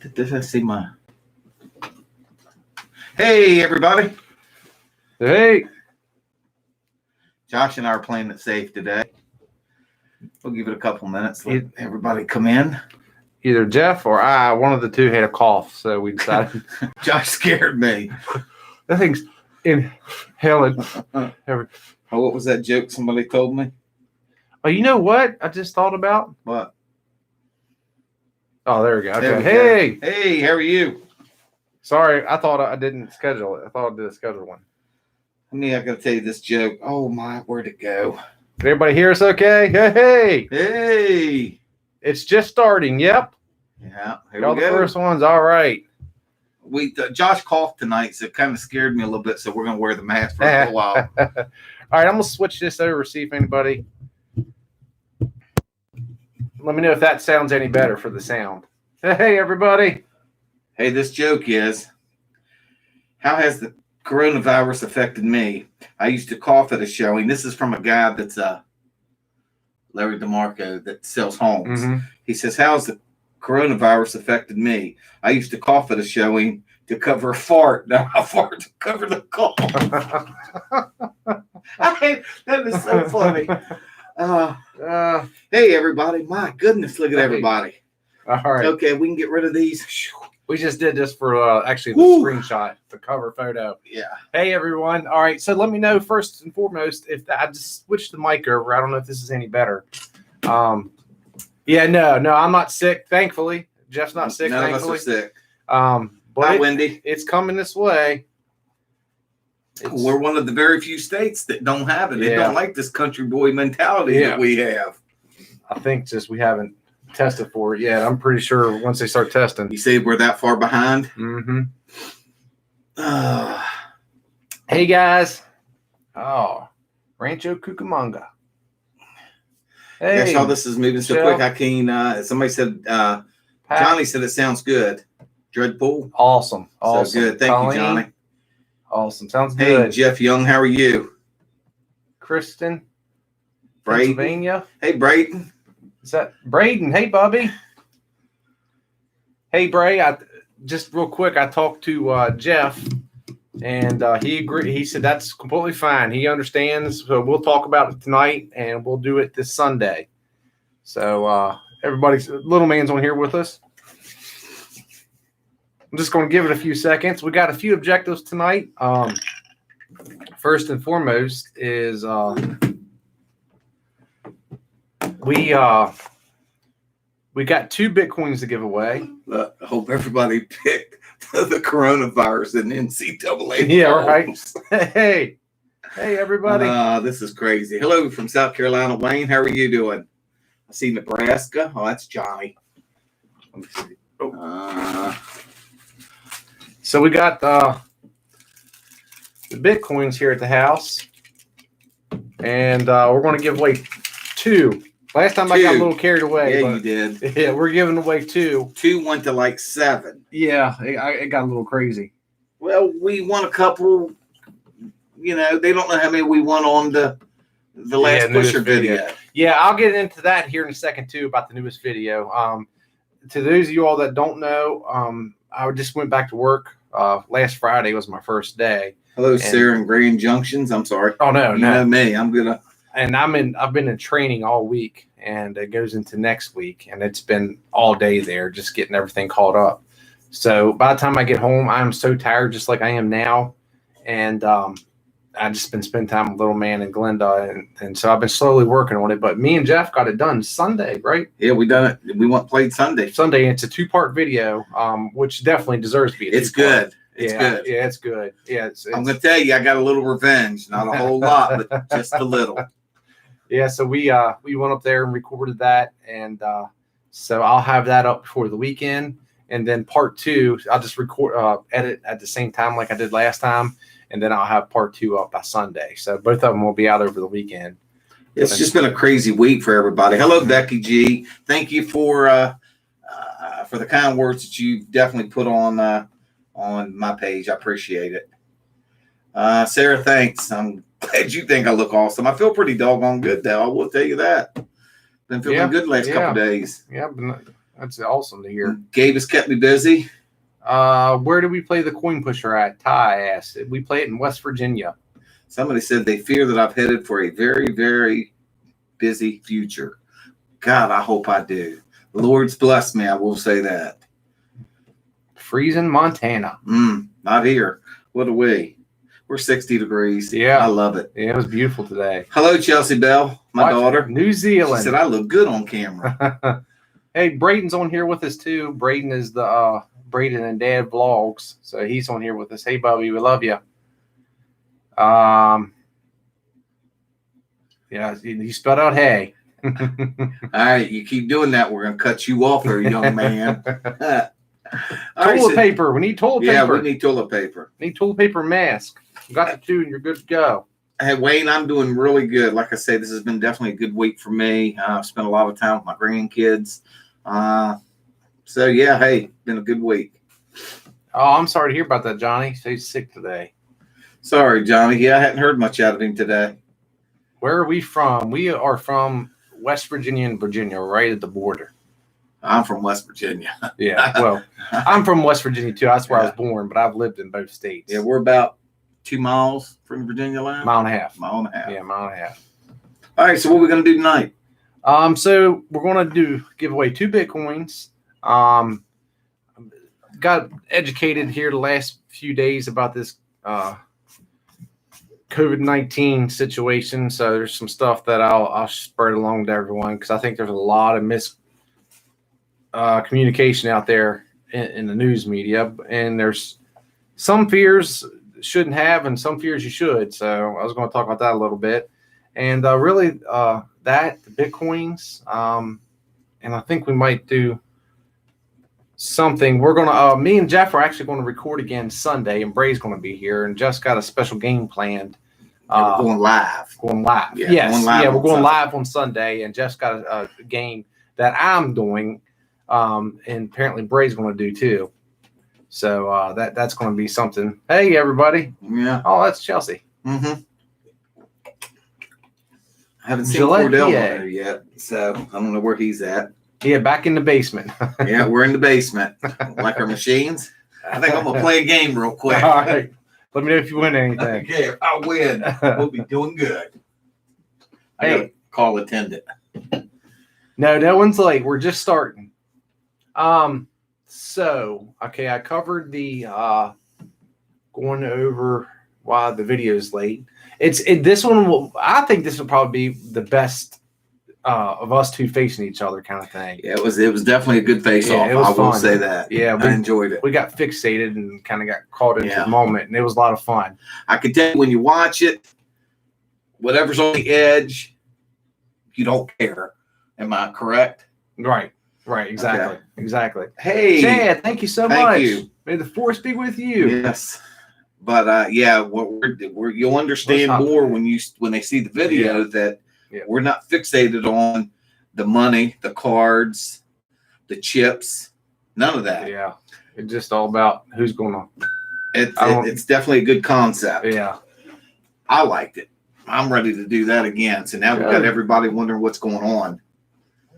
Let's see my. Hey, everybody. Hey. Josh and I are playing it safe today. We'll give it a couple minutes. Let everybody come in. Either Jeff or I, one of the two had a cough, so we decided. Josh scared me. That thing's inhaling. Oh, what was that joke somebody told me? Oh, you know what I just thought about? What? Oh, there we go. Okay. There we go. Hey, how are you? Sorry, I thought I didn't schedule it. I thought I did a schedule one. I gotta tell you this joke. Oh my, where'd it go? Did everybody hear us okay? Hey. It's just starting. Yep. Yeah, here Y'all we the go. first ones. All right. Josh coughed tonight, so it kind of scared me a little bit, so we're gonna wear the mask for a little while. All right, I'm gonna switch this over, see if anybody. Let me know if that sounds any better for the sound. Hey, everybody. Hey, this joke is, how has the coronavirus affected me? I used to cough at a showing. This is from a guy that's Larry DeMarco that sells homes. Mm-hmm. He says, how's the coronavirus affected me? I used to cough at a showing to cover a fart. Now I fart to cover the cough. That is so funny. Hey, everybody. My goodness, look at everybody. All right. Okay, we can get rid of these. We just did this for actually the screenshot, the cover photo. Yeah. Hey, everyone. All right. So let me know first and foremost if I just switched the mic over. I don't know if this is any better. Yeah, no, I'm not sick, thankfully. Jeff's not sick, None thankfully. of us are sick. But Hi, Wendy. It's coming this way. We're one of the very few states that don't have it. They don't like this country boy mentality that we have. I think just we haven't tested for it yet. I'm pretty sure once they start testing. You say we're that far behind? Mm-hmm. Hey, guys. Oh, Rancho Cucamonga. Hey. Gosh, all this is moving so quick. I can't. Somebody said, Johnny said it sounds good. Dreadpool. Awesome. So good. Thank you, Johnny. Awesome. Sounds good. Hey, Jeff Young, how are you? Kristen. Braden. Pennsylvania. Hey, Braden. Is that Braden? Hey, Bubby. Hey, Bray. Just real quick, I talked to Jeff, and he agreed. He said that's completely fine. He understands. So we'll talk about it tonight, and we'll do it this Sunday. So everybody's little man's on here with us. I'm just going to give it a few seconds. We got a few objectives tonight. First and foremost is we got 2 Bitcoins to give away. I hope everybody picked the coronavirus and NCAA. Yeah, right. Hey, everybody. This is crazy. Hello from South Carolina, Wayne. How are you doing? I see Nebraska. Oh, that's Johnny. Let me see. So we got the Bitcoins here at the house, and we're going to give away 2. Last time I got a little carried away. Yeah, you did. Yeah, we're giving away 2. 2 went to like 7. Yeah, it got a little crazy. Well, we won a couple. You know, they don't know how many we won on the last pusher video. Yeah, I'll get into that here in a second too about the newest video. To those of you all that don't know, I just went back to work. Last Friday was my first day. Hello, Sarah and Grand Junctions. I'm sorry. Oh no, you know me. I'm gonna. And I've been in training all week, and it goes into next week, and it's been all day there, just getting everything caught up. So by the time I get home, I'm so tired, just like I am now, and I just been spending time with little man and Glenda, and so I've been slowly working on it. But me and Jeff got it done Sunday, right? Yeah, we done it. We played Sunday. Sunday, and it's a 2-part video, which definitely deserves to be. It's good. It's good. Yeah, it's good. Yeah, it's I'm gonna tell you, I got a little revenge. Not a whole lot, but just a little. Yeah, so we went up there and recorded that, and so I'll have that up before the weekend, and then part 2, I'll just edit at the same time like I did last time, and then I'll have part 2 up by Sunday. So both of them will be out over the weekend. It's just been a crazy week for everybody. Hello, Becky G. Thank you for the kind words that you've definitely put on my page. I appreciate it. Sarah, thanks. I'm glad you think I look awesome. I feel pretty doggone good, though. I will tell you that. Been feeling good the last couple days. Yeah, That's awesome to hear. Gabe has kept me busy. Where do we play the coin pusher at? Ty asked. We play it in West Virginia. Somebody said they fear that I've headed for a very, very busy future. God, I hope I do. The Lord's blessed me. I will say that. Freezing Montana. Not here. What are we? We're 60 degrees. Yeah. I love it. Yeah, it was beautiful today. Hello, Chelsea Bell, my daughter. New Zealand. She said I look good on camera. Hey, Braden's on here with us too. Braden is the Braden and Dad Vlogs. So he's on here with us. Hey, Bubby, we love you. Yeah, you spelled out hey. All right, you keep doing that, we're going to cut you off there, young man. Toilet paper. We need toilet paper. Yeah, we need toilet paper. Need toilet paper mask. You got the two and you're good to go. Hey, Wayne, I'm doing really good. Like I say, this has been definitely a good week for me. I've spent a lot of time with my grandkids. So, yeah, hey, been a good week. Oh, I'm sorry to hear about that, Johnny. He's sick today. Sorry, Johnny. Yeah, I hadn't heard much out of him today. Where are we from? We are from West Virginia and Virginia, right at the border. I'm from West Virginia. Yeah, well, I'm from West Virginia, too. That's where I was born, but I've lived in both states. Yeah, we're about 2 miles from the Virginia line. Mile and a half. Mile and a half. Yeah, mile and a half. All right, so what are we going to do tonight? So we're going to give away 2 Bitcoins. Got educated here the last few days about this COVID-19 situation. So there's some stuff that I'll spread along to everyone because I think there's a lot of communication out there in the news media, and there's some fears shouldn't have and some fears you should. So I was going to talk about that a little bit, and really the Bitcoins, and I think we might do something. We're gonna me and Jeff are actually going to record again Sunday, and Bray's going to be here, and Jeff's got a special game planned. We're going live. Yeah, yes, going live we're going Sunday. live on Sunday, and Jeff's got a game that I'm doing. And apparently Bray's going to do too. So that's going to be something. Hey, everybody. Yeah. Oh, that's Chelsea. Mm-hmm. I haven't seen Gillette, Cordell on PA. there yet, so I don't know where he's at. Yeah, back in the basement. Yeah, we're in the basement. Like our machines. I think I'm going to play a game real quick. All right. Let me know if you win anything. Okay, if I win, we'll be doing good. I got to call attendant. No, that one's late. We're just starting. So, okay, I covered the going over why the video's late. This one I think this will probably be the best of us two facing each other kind of thing. Yeah, it was definitely a good face off. It was I will fun. say that. Yeah, I enjoyed it. We got fixated and kind of got caught into the moment, and it was a lot of fun. I can tell you when you watch it, whatever's on the edge, you don't care. Am I correct? Right, exactly, Okay. Exactly. Hey, Chad, thank you so thank much. you. May the force be with you. Yes, but yeah, you'll understand more when they see the video that we're not fixated on the money, the cards, the chips, none of that. Yeah, it's just all about who's going to. It's definitely a good concept. Yeah, I liked it. I'm ready to do that again. So now we've got everybody wondering what's going on.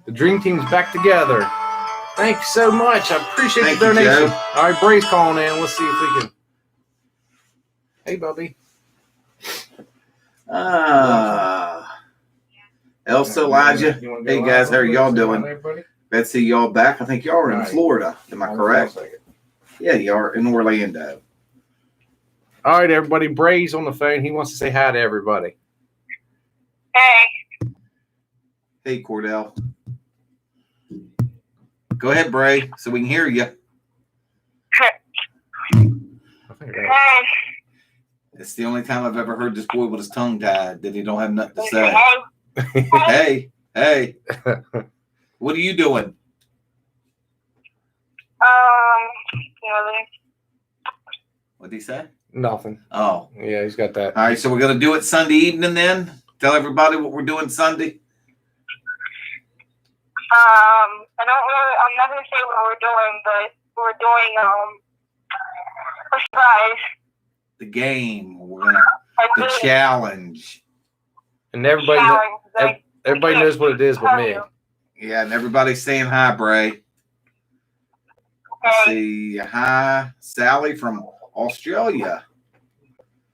The dream team's back together. Thanks so much. I appreciate the donation. You, Joe. All right, Bray's calling in. Let's see if we can. Hey, Bubby. Elsa, Elijah. Hey, guys. How are y'all doing? Glad to see y'all back. I think y'all are in Florida. Am I correct? Yeah, you are in Orlando. All right, everybody. Bray's on the phone. He wants to say hi to everybody. Hey. Hey, Cordell. Go ahead, Bray, so we can hear you. Hey. It's the only time I've ever heard this boy with his tongue tied that he don't have nothing to say. Hey. What are you doing? What did he say? Nothing. Oh. Yeah, he's got that. All right, so we're going to do it Sunday evening then? Tell everybody what we're doing Sunday. I don't know. I'm not going to say what we're doing, but we're doing a surprise. The game. The challenge. And everybody knows what it is but me. Yeah, and everybody's saying hi, Bray. Let's see. Hi, Sally from Australia.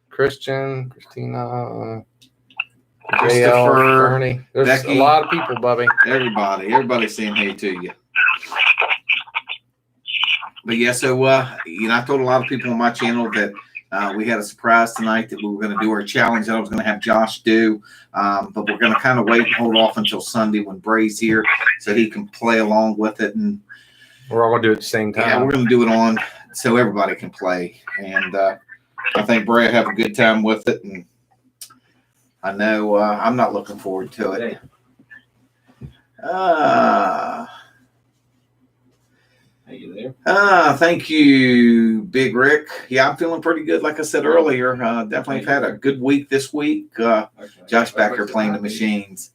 Christian, Christina, Christopher, Bernie. There's Becky, a lot of people, Bubby. Everybody's saying hey to you. But yeah, so I told a lot of people on my channel that we had a surprise tonight that we were going to do our challenge that I was going to have Josh do, but we're going to kind of wait and hold off until Sunday when Bray's here so he can play along with it, and we're all going to do it at the same time. Yeah, we're going to do it on so everybody can play, and I think Bray will have a good time with it, and I know I'm not looking forward to it. Hey, you there? Thank you, Big Rick. Yeah, I'm feeling pretty good. Like I said earlier, definitely had a good week this week. Josh back here playing the machines.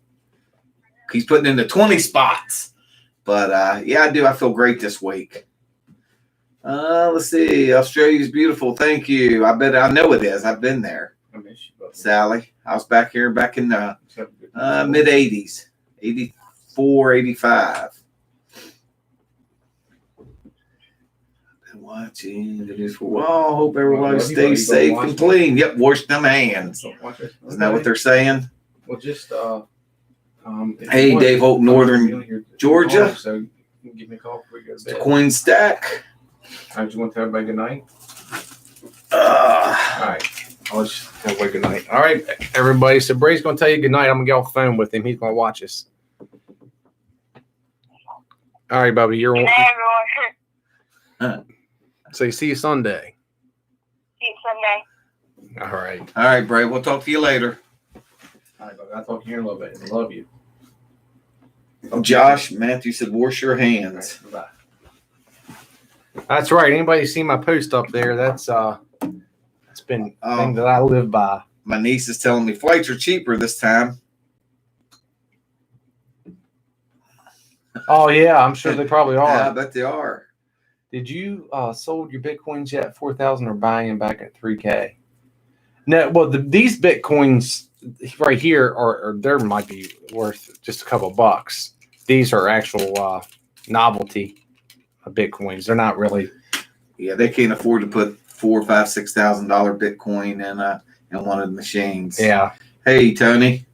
He's putting in the 20 spots. But yeah, I do. I feel great this week. Let's see. Australia's beautiful. Thank you. I know it is. I've been there. I miss you, buddy. Sally. I was back here back in the mid 80s, 84, 85. Watching the news for a while. Hope everybody stays safe and clean. Yep, wash them hands. Isn't that what they're saying? Well, just hey, Dave Hope, Northern Georgia. So you can give me a call before you go to bed. Coin stack. I just want to tell everybody good night. All right. I'll just tell everybody good night. All right, everybody. So Bray's going to tell you good night. I'm going to get off the phone with him. He's going to watch us. All right, Bubby. You're on. So you see you Sunday. See you Sunday. All right. All right, Bray. We'll talk to you later. All right, Bubby. I'll talk to you in a little bit. I love you. Josh, Matthew said, wash your hands. Right, bye. That's right. Anybody see my post up there? That's it's been a thing that I live by. My niece is telling me flights are cheaper this time. Oh yeah, I'm sure they probably are. Yeah, I bet they are. Did you sold your Bitcoins yet? 4,000 or buying them back at 3K? No. Well, these Bitcoins right here are there might be worth just a couple bucks. These are actual novelty Bitcoins. They're not really. Yeah, they can't afford to put $4,000, $5,000, $6,000 Bitcoin in one of the machines. Yeah. Hey, Tony.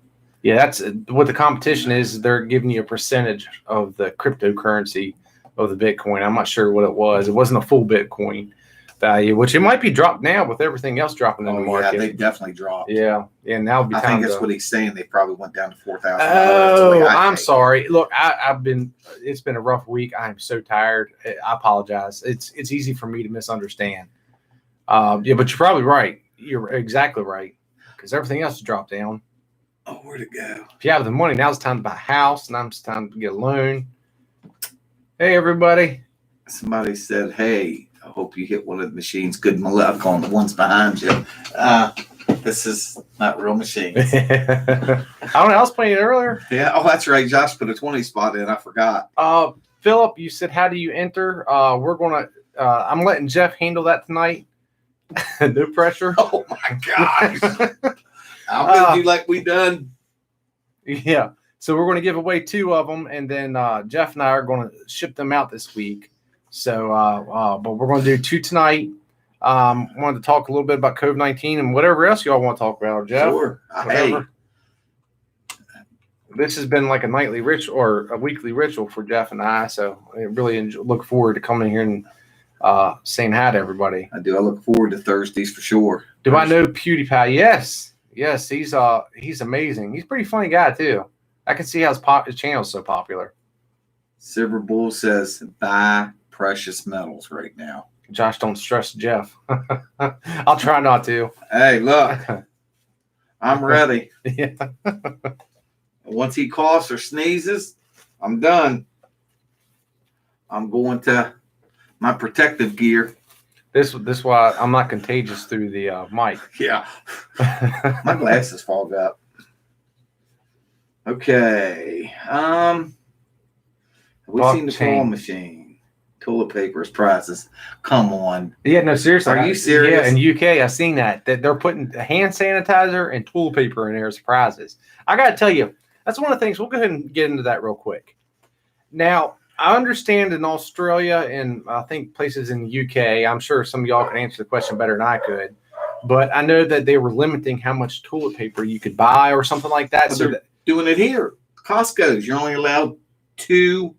Yeah, that's what the competition is. They're giving you a percentage of the cryptocurrency of the Bitcoin. I'm not sure what it was. It wasn't a full Bitcoin value, which it might be dropped now with everything else dropping in the market. Yeah, they definitely dropped. Yeah, now I think that's what he's saying. They probably went down to $4,000. Oh, I'm sorry. Look, I've been. It's been a rough week. I'm so tired. I apologize. It's easy for me to misunderstand. Yeah, but you're probably right. You're exactly right because everything else has dropped down. Oh, where'd it go? If you have the money, now it's time to buy a house. Now it's time to get a loan. Hey, everybody. Somebody said, hey, I hope you hit one of the machines. Good luck on the ones behind you. This is not real machines. I don't know. I was playing it earlier. Yeah. Oh, that's right. Josh put a 20 spot in. I forgot. Philip, you said, how do you enter? We're going to, I'm letting Jeff handle that tonight. No pressure. Oh, my gosh. I'm going to do like we done. Yeah. So we're going to give away 2 of them, and then Jeff and I are going to ship them out this week. So, but we're going to do 2 tonight. Wanted to talk a little bit about Cov-19 and whatever else y'all want to talk about, Jeff. Sure. Hey. This has been like a nightly ritual or a weekly ritual for Jeff and I. So I really look forward to coming here and saying hi to everybody. I do. I look forward to Thursdays for sure. Do I know PewDiePie? Yes. He's amazing. He's a pretty funny guy too. I can see how his channel is so popular. Silver Bull says, buy precious metals right now. Josh, don't stress Jeff. I'll try not to. Hey, look. I'm ready. Yeah. Once he coughs or sneezes, I'm done. I'm going to my protective gear. This why I'm not contagious through the mic. Yeah. My glasses fog up. Okay. We've seen the claw machine. Toilet paper as prizes. Come on. Yeah, no, seriously. Are you serious? Yeah, in UK, I've seen that they're putting hand sanitizer and toilet paper in there as prizes. I got to tell you, that's one of the things. We'll go ahead and get into that real quick. Now, I understand in Australia and I think places in the UK, I'm sure some of y'all can answer the question better than I could, but I know that they were limiting how much toilet paper you could buy or something like that. So they're doing it here. Costco's, you're only allowed 2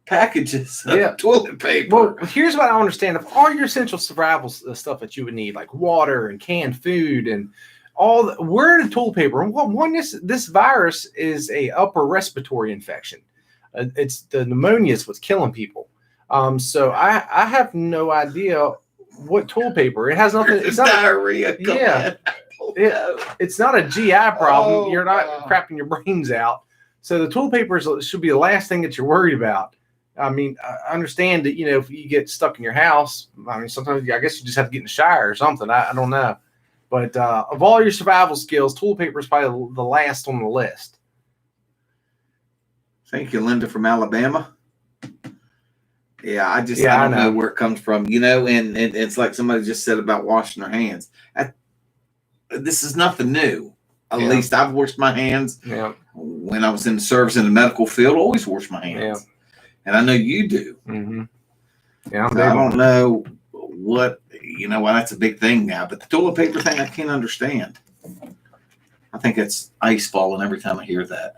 packages of toilet paper. Well, here's what I understand. Of all your essential survival stuff that you would need, like water and canned food and where the toilet paper? One, this virus is a upper respiratory infection. It's the pneumonia is what's killing people. So I have no idea what toilet paper. It has nothing. It's not diarrhea. Yeah, it's not a GI problem. You're not crapping your brains out. So the toilet paper should be the last thing that you're worried about. I mean, I understand that, if you get stuck in your house, I mean, sometimes I guess you just have to get in the shower or something. I don't know. But of all your survival skills, toilet paper is probably the last on the list. Thank you, Linda from Alabama. Yeah, I don't know where it comes from, and it's like somebody just said about washing their hands. This is nothing new. At least I've washed my hands when I was in the service in the medical field. Always wash my hands. And I know you do. Mm-hmm. Yeah, so I don't know what, that's a big thing now. But the toilet paper thing, I can't understand. I think it's ice falling every time I hear that.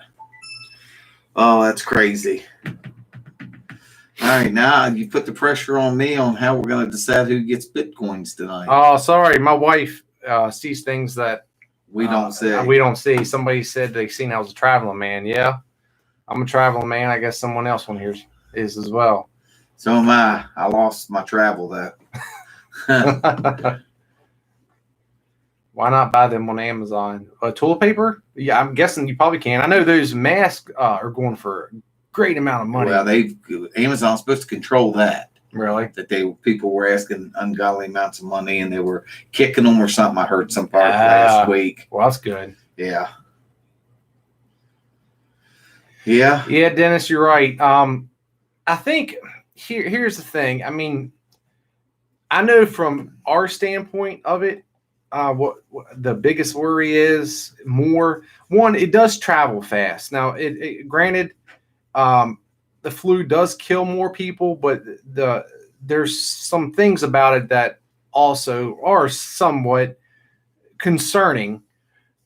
Oh, that's crazy. All right, now you put the pressure on me on how we're going to decide who gets Bitcoins tonight. Oh, sorry. My wife sees things that we don't see. We don't see. Somebody said they seen I was a traveling man. Yeah, I'm a traveling man. I guess someone else on here is as well. So am I. I lost my travel though. Why not buy them on Amazon? Toilet paper? Yeah, I'm guessing you probably can. I know those masks are going for a great amount of money. Well, Amazon's supposed to control that. Really? That people were asking ungodly amounts of money and they were kicking them or something. I heard some part last week. Well, that's good. Yeah. Yeah. Yeah, Dennis, you're right. I think here's the thing. I mean, I know from our standpoint of it, what the biggest worry is one, it does travel fast. Now, granted, the flu does kill more people, but there's some things about it that also are somewhat concerning.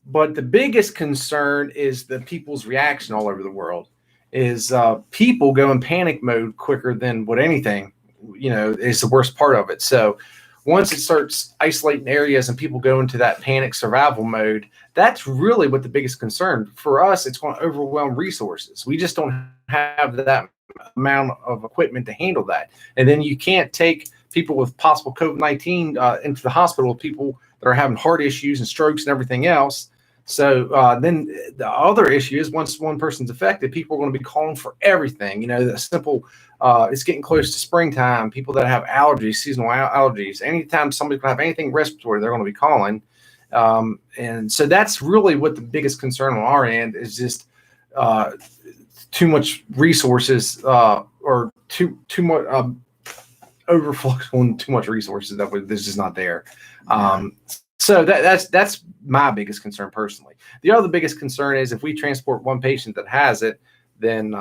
But the biggest concern is the people's reaction all over the world. Is people go in panic mode quicker than what anything, is the worst part of it. So once it starts isolating areas and people go into that panic survival mode, that's really what the biggest concern for us. It's going to overwhelm resources. We just don't have that amount of equipment to handle that. And then you can't take people with possible COVID-19 into the hospital, people that are having heart issues and strokes and everything else. So then the other issue is once one person's affected, people are going to be calling for everything. The simple, it's getting close to springtime. People that have allergies, seasonal allergies, anytime somebody's going to have anything respiratory, they're going to be calling. And so that's really what the biggest concern on our end is, just too much resources or too much overflux on too much resources that's just not there. So that's my biggest concern personally. The other biggest concern is if we transport one patient that has it, then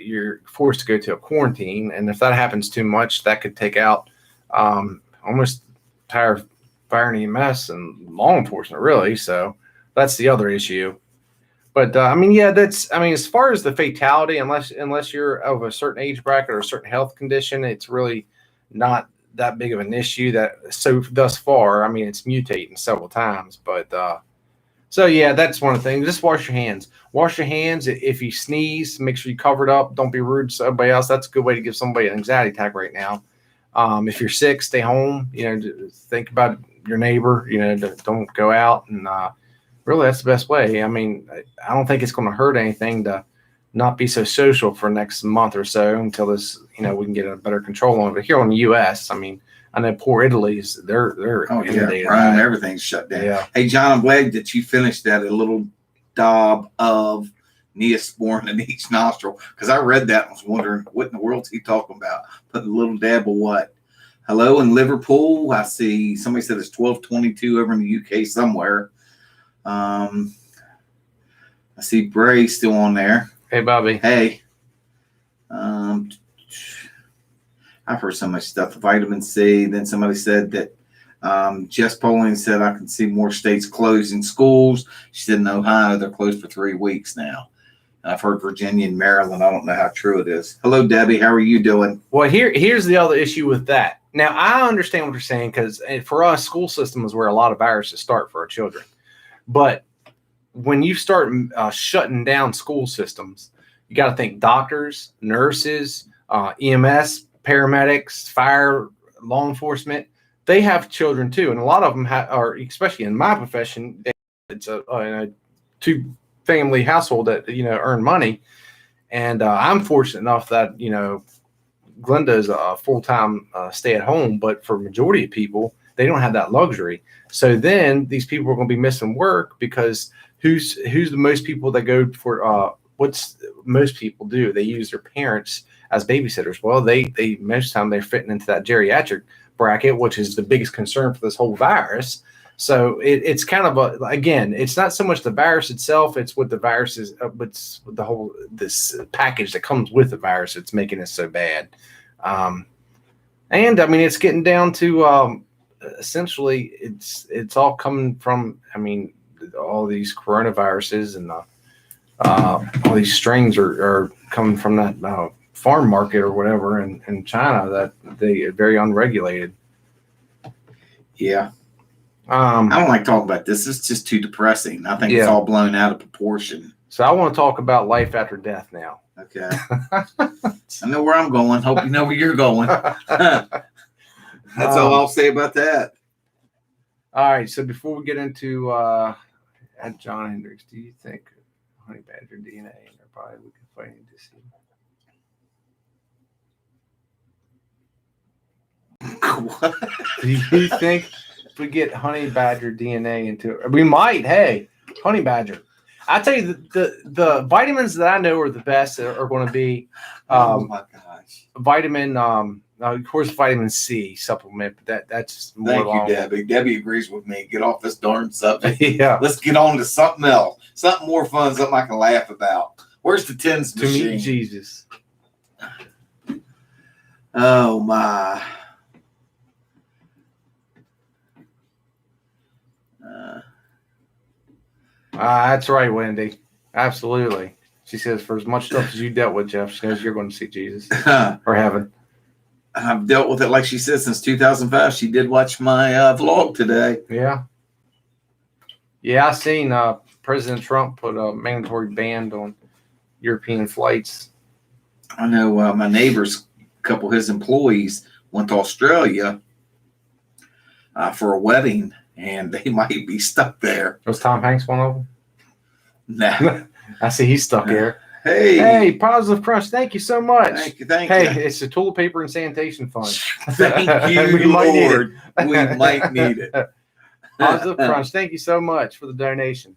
you're forced to go to a quarantine. And if that happens too much, that could take out almost entire fire and EMS and law enforcement, really. So that's the other issue. But as far as the fatality, unless you're of a certain age bracket or a certain health condition, it's really not that big of an issue. Thus far, it's mutating several times, but that's one of the things. Just wash your hands. Wash your hands. If you sneeze, make sure you cover it up. Don't be rude to somebody else. That's a good way to give somebody an anxiety attack right now. If you're sick, stay home. Think about your neighbor. Don't go out, and really, that's the best way. I don't think it's going to hurt anything to not be so social for the next month or so until this, we can get a better control on it. But here in the U.S., I know poor Italy's, they're inundated. Rome, everything's shut down. Yeah. Hey, John, I'm glad that you finished that, a little daub of Neosporin in each nostril, because I read that and was wondering what in the world's he talking about? Putting a little dab of what? Hello in Liverpool. I see somebody said it's 12:22 over in the UK somewhere. I see Bray still on there. Hey, Bobby. Hey. I've heard so much stuff. Vitamin C. Then somebody said that Jess Poling said I can see more states closing schools. She said in Ohio they're closed for 3 weeks now. I've heard Virginia and Maryland. I don't know how true it is. Hello, Debbie. How are you doing? Well, here's the other issue with that. Now, I understand what you're saying because for us, school system is where a lot of viruses start for our children. But when you start shutting down school systems, you got to think doctors, nurses, EMS, paramedics, fire, law enforcement. They have children too, and a lot of them are, especially in my profession, it's a 2-family household that earn money, and I'm fortunate enough that Glenda is a full-time stay-at-home, but for majority of people, they don't have that luxury. So then these people are going to be missing work because who's the most people that go for what's most people do? They use their parents as babysitters. Well, they most of the time they're fitting into that geriatric bracket, which is the biggest concern for this whole virus. So it's kind of again, it's not so much the virus itself, it's what the virus is, it's the whole this package that comes with the virus that's making it so bad. And I mean, it's getting down to essentially it's all coming from, I mean, all these coronaviruses and all these strains are coming from that farm market or whatever in China that they are very unregulated. Yeah. I don't like talking about this. It's just too depressing. I think it's all blown out of proportion. So I want to talk about life after death now. Okay. I know where I'm going. Hope you know where you're going. That's all I'll say about that. All right. So before we get into John Hendricks, do you think honey badger DNA in their body we can find into What? Do you think if we get honey badger DNA into it, we might? Hey, honey badger. I tell you, the vitamins that I know are the best are going to be oh my gosh, vitamin. Of course, vitamin C supplement, but that's more. Thank you, Debbie. Debbie agrees with me. Get off this darn subject. Yeah, let's get on to something else, something more fun, something I can laugh about. Where's the tens machine? To meet Jesus. Oh my. That's right, Wendy. Absolutely. She says, for as much stuff as you dealt with, Jeff, she says you're going to see Jesus or heaven. I've dealt with it, like she said, since 2005. She did watch my vlog today. Yeah. Yeah, I seen President Trump put a mandatory ban on European flights. I know my neighbor's couple of his employees went to Australia for a wedding, and they might be stuck there. Was Tom Hanks one of them? Nah. I see he's stuck there. Hey, Positive Crunch, thank you so much. Thank you. Hey, it's the toilet paper and sanitation fund. Thank you, we might Lord. We might need it. Positive Crunch, thank you so much for the donation.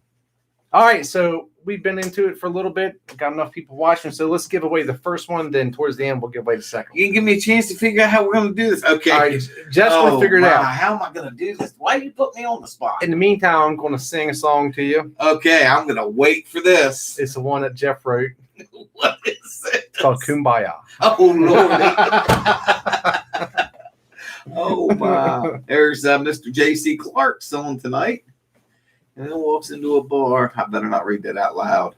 All right, so we've been into it for a little bit. Got enough people watching, so let's give away the first one. Then towards the end, we'll give away the second. You can give me a chance to figure out how we're going to do this. Okay. All right, Jeff's going to figure it out. How am I going to do this? Why do you put me on the spot? In the meantime, I'm going to sing a song to you. Okay, I'm going to wait for this. It's the one that Jeff wrote. What is it? It's called Kumbaya. Oh, Lord. Oh, my. There's Mr. J.C. Clark's on tonight. And then walks into a bar. I better not read that out loud.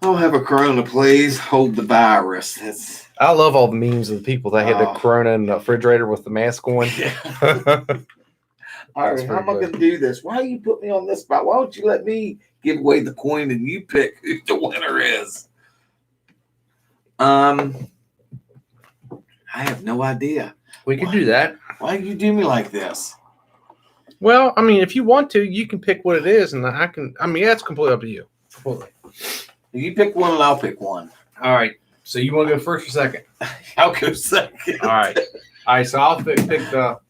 I'll have a Corona, please. Hold the virus. I love all the memes of the people that had the Corona in the refrigerator with the mask on. All right, how am I going to do this? Why you put me on this spot? Why don't you let me give away the coin and you pick who the winner is? I have no idea. We can do that. Why do you do me like this? Well, I mean, if you want to, you can pick what it is, and I can. I mean, that's completely up to you. Completely. You pick one, and I'll pick one. All right. So you want to go first or second? I'll go second. All right. All right. So I'll pick the.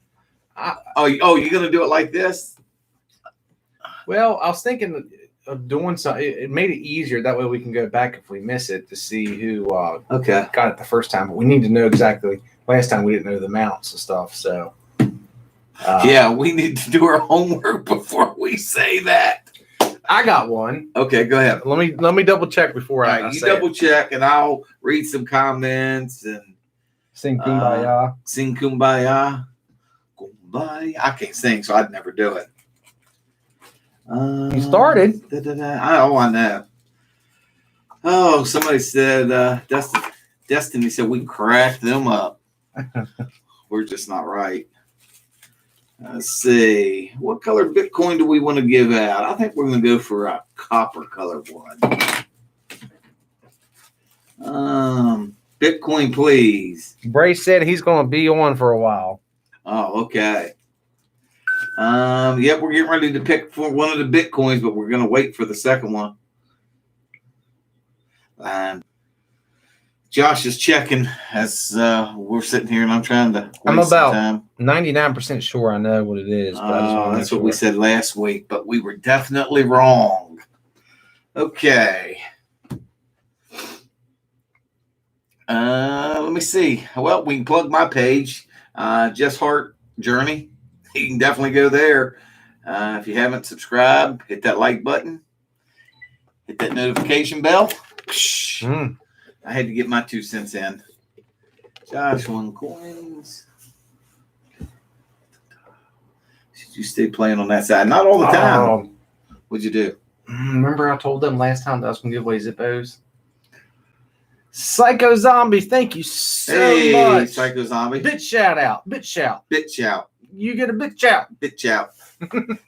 You're gonna do it like this? Well, I was thinking of doing something. It made it easier. That way we can go back if we miss it to see who got it the first time. But we need to know exactly. Last time we didn't know the amounts and stuff. So. Yeah, we need to do our homework before we say that. I got one. Okay, go ahead. Let me double check before All I right, you say double it. check, and I'll read some comments and Sing Kumbaya. sing Kumbaya. Kumbaya. I can't sing, so I'd never do it. You started. I know. Oh, somebody said, Destiny said we cracked them up. We're just not right. Let's see. What color Bitcoin do we want to give out? I think we're going to go for a copper color one. Bitcoin, please. Bray said he's going to be on for a while. Oh, okay. Yep, we're getting ready to pick for one of the Bitcoins, but we're going to wait for the second one. And Josh is checking as we're sitting here, and I'm trying to waste I'm about some time. 99% sure I know what it is. But I just want to That's what we said last week, but we were definitely wrong. Okay. Let me see. Well, we can plug my page, Jess Hart Journey. You can definitely go there. If you haven't subscribed, hit that like button. Hit that notification bell. I had to get my 2 cents in. Josh, 1 coins. Should you stay playing on that side? Not all the time. What'd you do? Remember I told them last time that I was going to give away Zippos? Psycho Zombie, thank you so much. Psycho Zombie. Bit shout out. Bit shout. Bit shout. You get a bit shout. Bit shout.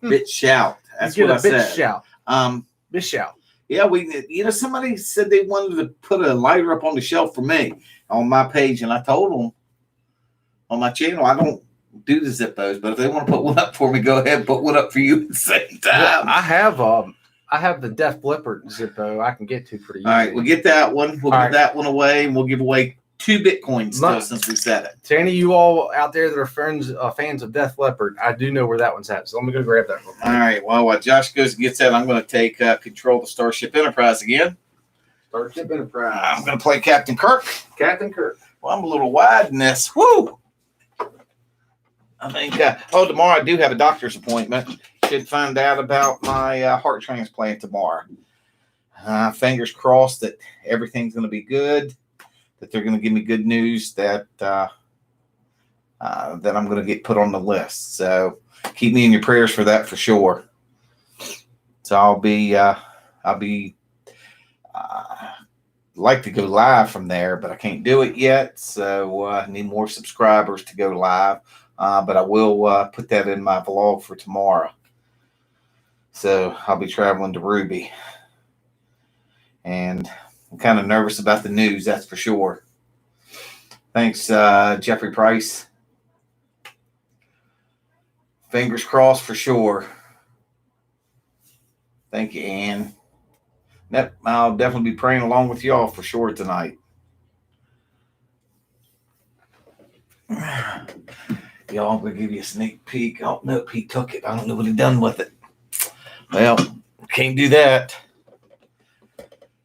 Bit shout. That's you what I get a bit said. Shout. Bit shout. Yeah, somebody said they wanted to put a lighter up on the shelf for me on my page, and I told them on my channel I don't do the Zippos, but if they want to put one up for me, go ahead and put one up for you at the same time. Well, I have the Def Leppard Zippo I can get to pretty easily. All right, we'll get that one. We'll get that one away, and we'll give away 2 Bitcoins still since we said it. To any of you all out there that are fans of Def Leppard, I do know where that one's at. So let me go grab that one. All right. Well, while Josh goes and gets that, I'm going to take control of the Starship Enterprise again. Starship Enterprise. I'm going to play Captain Kirk. Captain Kirk. Well, I'm a little wide in this. Woo! I think, tomorrow I do have a doctor's appointment. Should find out about my heart transplant tomorrow. Fingers crossed that everything's going to be good, that they're going to give me good news that that I'm going to get put on the list. So keep me in your prayers for that for sure. So I'll be like to go live from there, but I can't do it yet. So I need more subscribers to go live. But I will put that in my vlog for tomorrow. So I'll be traveling to Ruby. And I'm kind of nervous about the news, that's for sure. Thanks, Jeffrey Price. Fingers crossed for sure. Thank you, Ann. Yep, I'll definitely be praying along with y'all for sure tonight. Y'all, I'm going to give you a sneak peek. Oh, nope, he took it. I don't know what he done with it. Well, can't do that.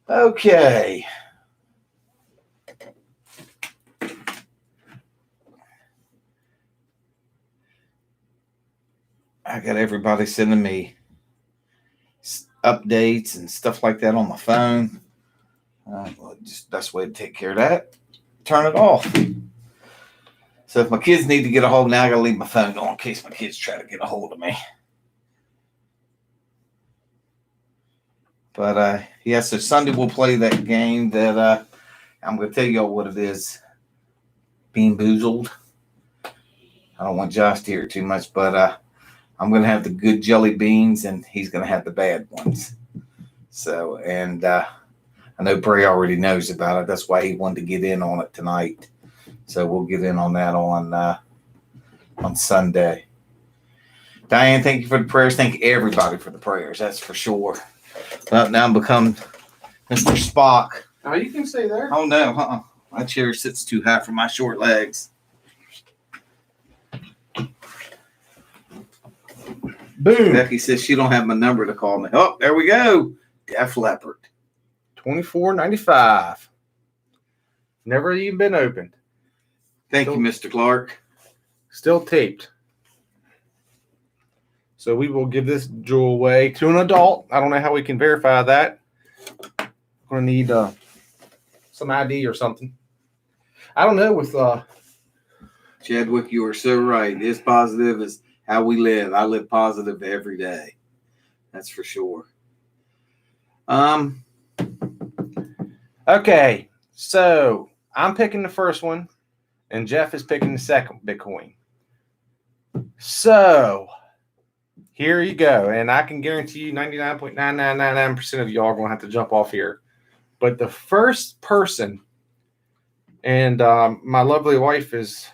Okay. I got everybody sending me updates and stuff like that on my phone. Just best way to take care of that, turn it off. So if my kids need to get a hold of me, I got to leave my phone on in case my kids try to get a hold of me. But, yeah, so Sunday we'll play that game that I'm going to tell y'all what it is. Bean Boozled. I don't want Josh to hear it too much, but I'm going to have the good jelly beans, and he's going to have the bad ones. So, and I know Bray already knows about it. That's why he wanted to get in on it tonight. So we'll get in on that on Sunday. Diane, thank you for the prayers. Thank everybody for the prayers. That's for sure. Well, now I'm become Mr. Spock. Oh, you can stay there. Oh, no. My chair sits too high for my short legs. Boom. Becky says she don't have my number to call me. Oh, there we go. Def Leppard. $24.95. Never even been opened. Thank you, Mr. Clark. Still taped. So we will give this jewel away to an adult. I don't know how we can verify that. I'm going to need some ID or something. I don't know with Chadwick, you are so right. This positive is how we live. I live positive every day. That's for sure. Okay, so I'm picking the first one, and Jeff is picking the second Bitcoin. So here you go, and I can guarantee you 99.9999% of y'all are going to have to jump off here. But the first person, and my lovely wife is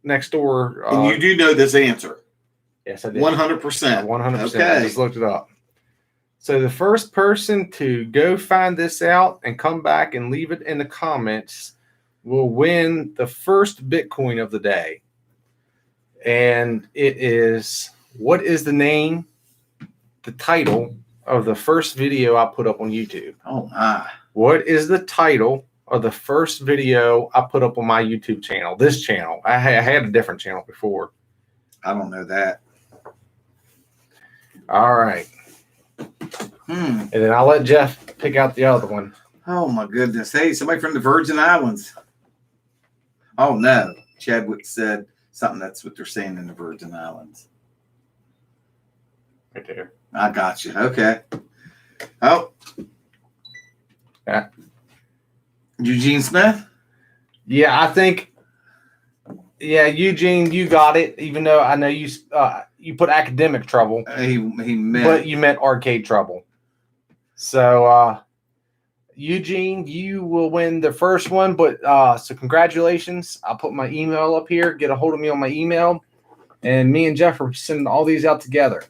next door. And you do know this answer. Yes, I did. 100%. 100%. Okay. I just looked it up. So the first person to go find this out and come back and leave it in the comments will win the first Bitcoin of the day. And it is, what is the name, the title of the first video I put up on YouTube? Oh, my. What is the title of the first video I put up on my YouTube channel? This channel. I had a different channel before. I don't know that. All right. And then I'll let Jeff pick out the other one. Oh, my goodness. Hey, somebody from the Virgin Islands. Oh, no. Chadwick said something. That's what they're saying in the Virgin Islands. Right there. I got you. Okay. Oh. Yeah. Eugene Smith? Yeah, I think. Yeah, Eugene, you got it. Even though I know you put academic trouble, He meant. but you meant arcade trouble. So, Eugene, you will win the first one. But so congratulations! I'll put my email up here. Get a hold of me on my email, and me and Jeff are sending all these out together.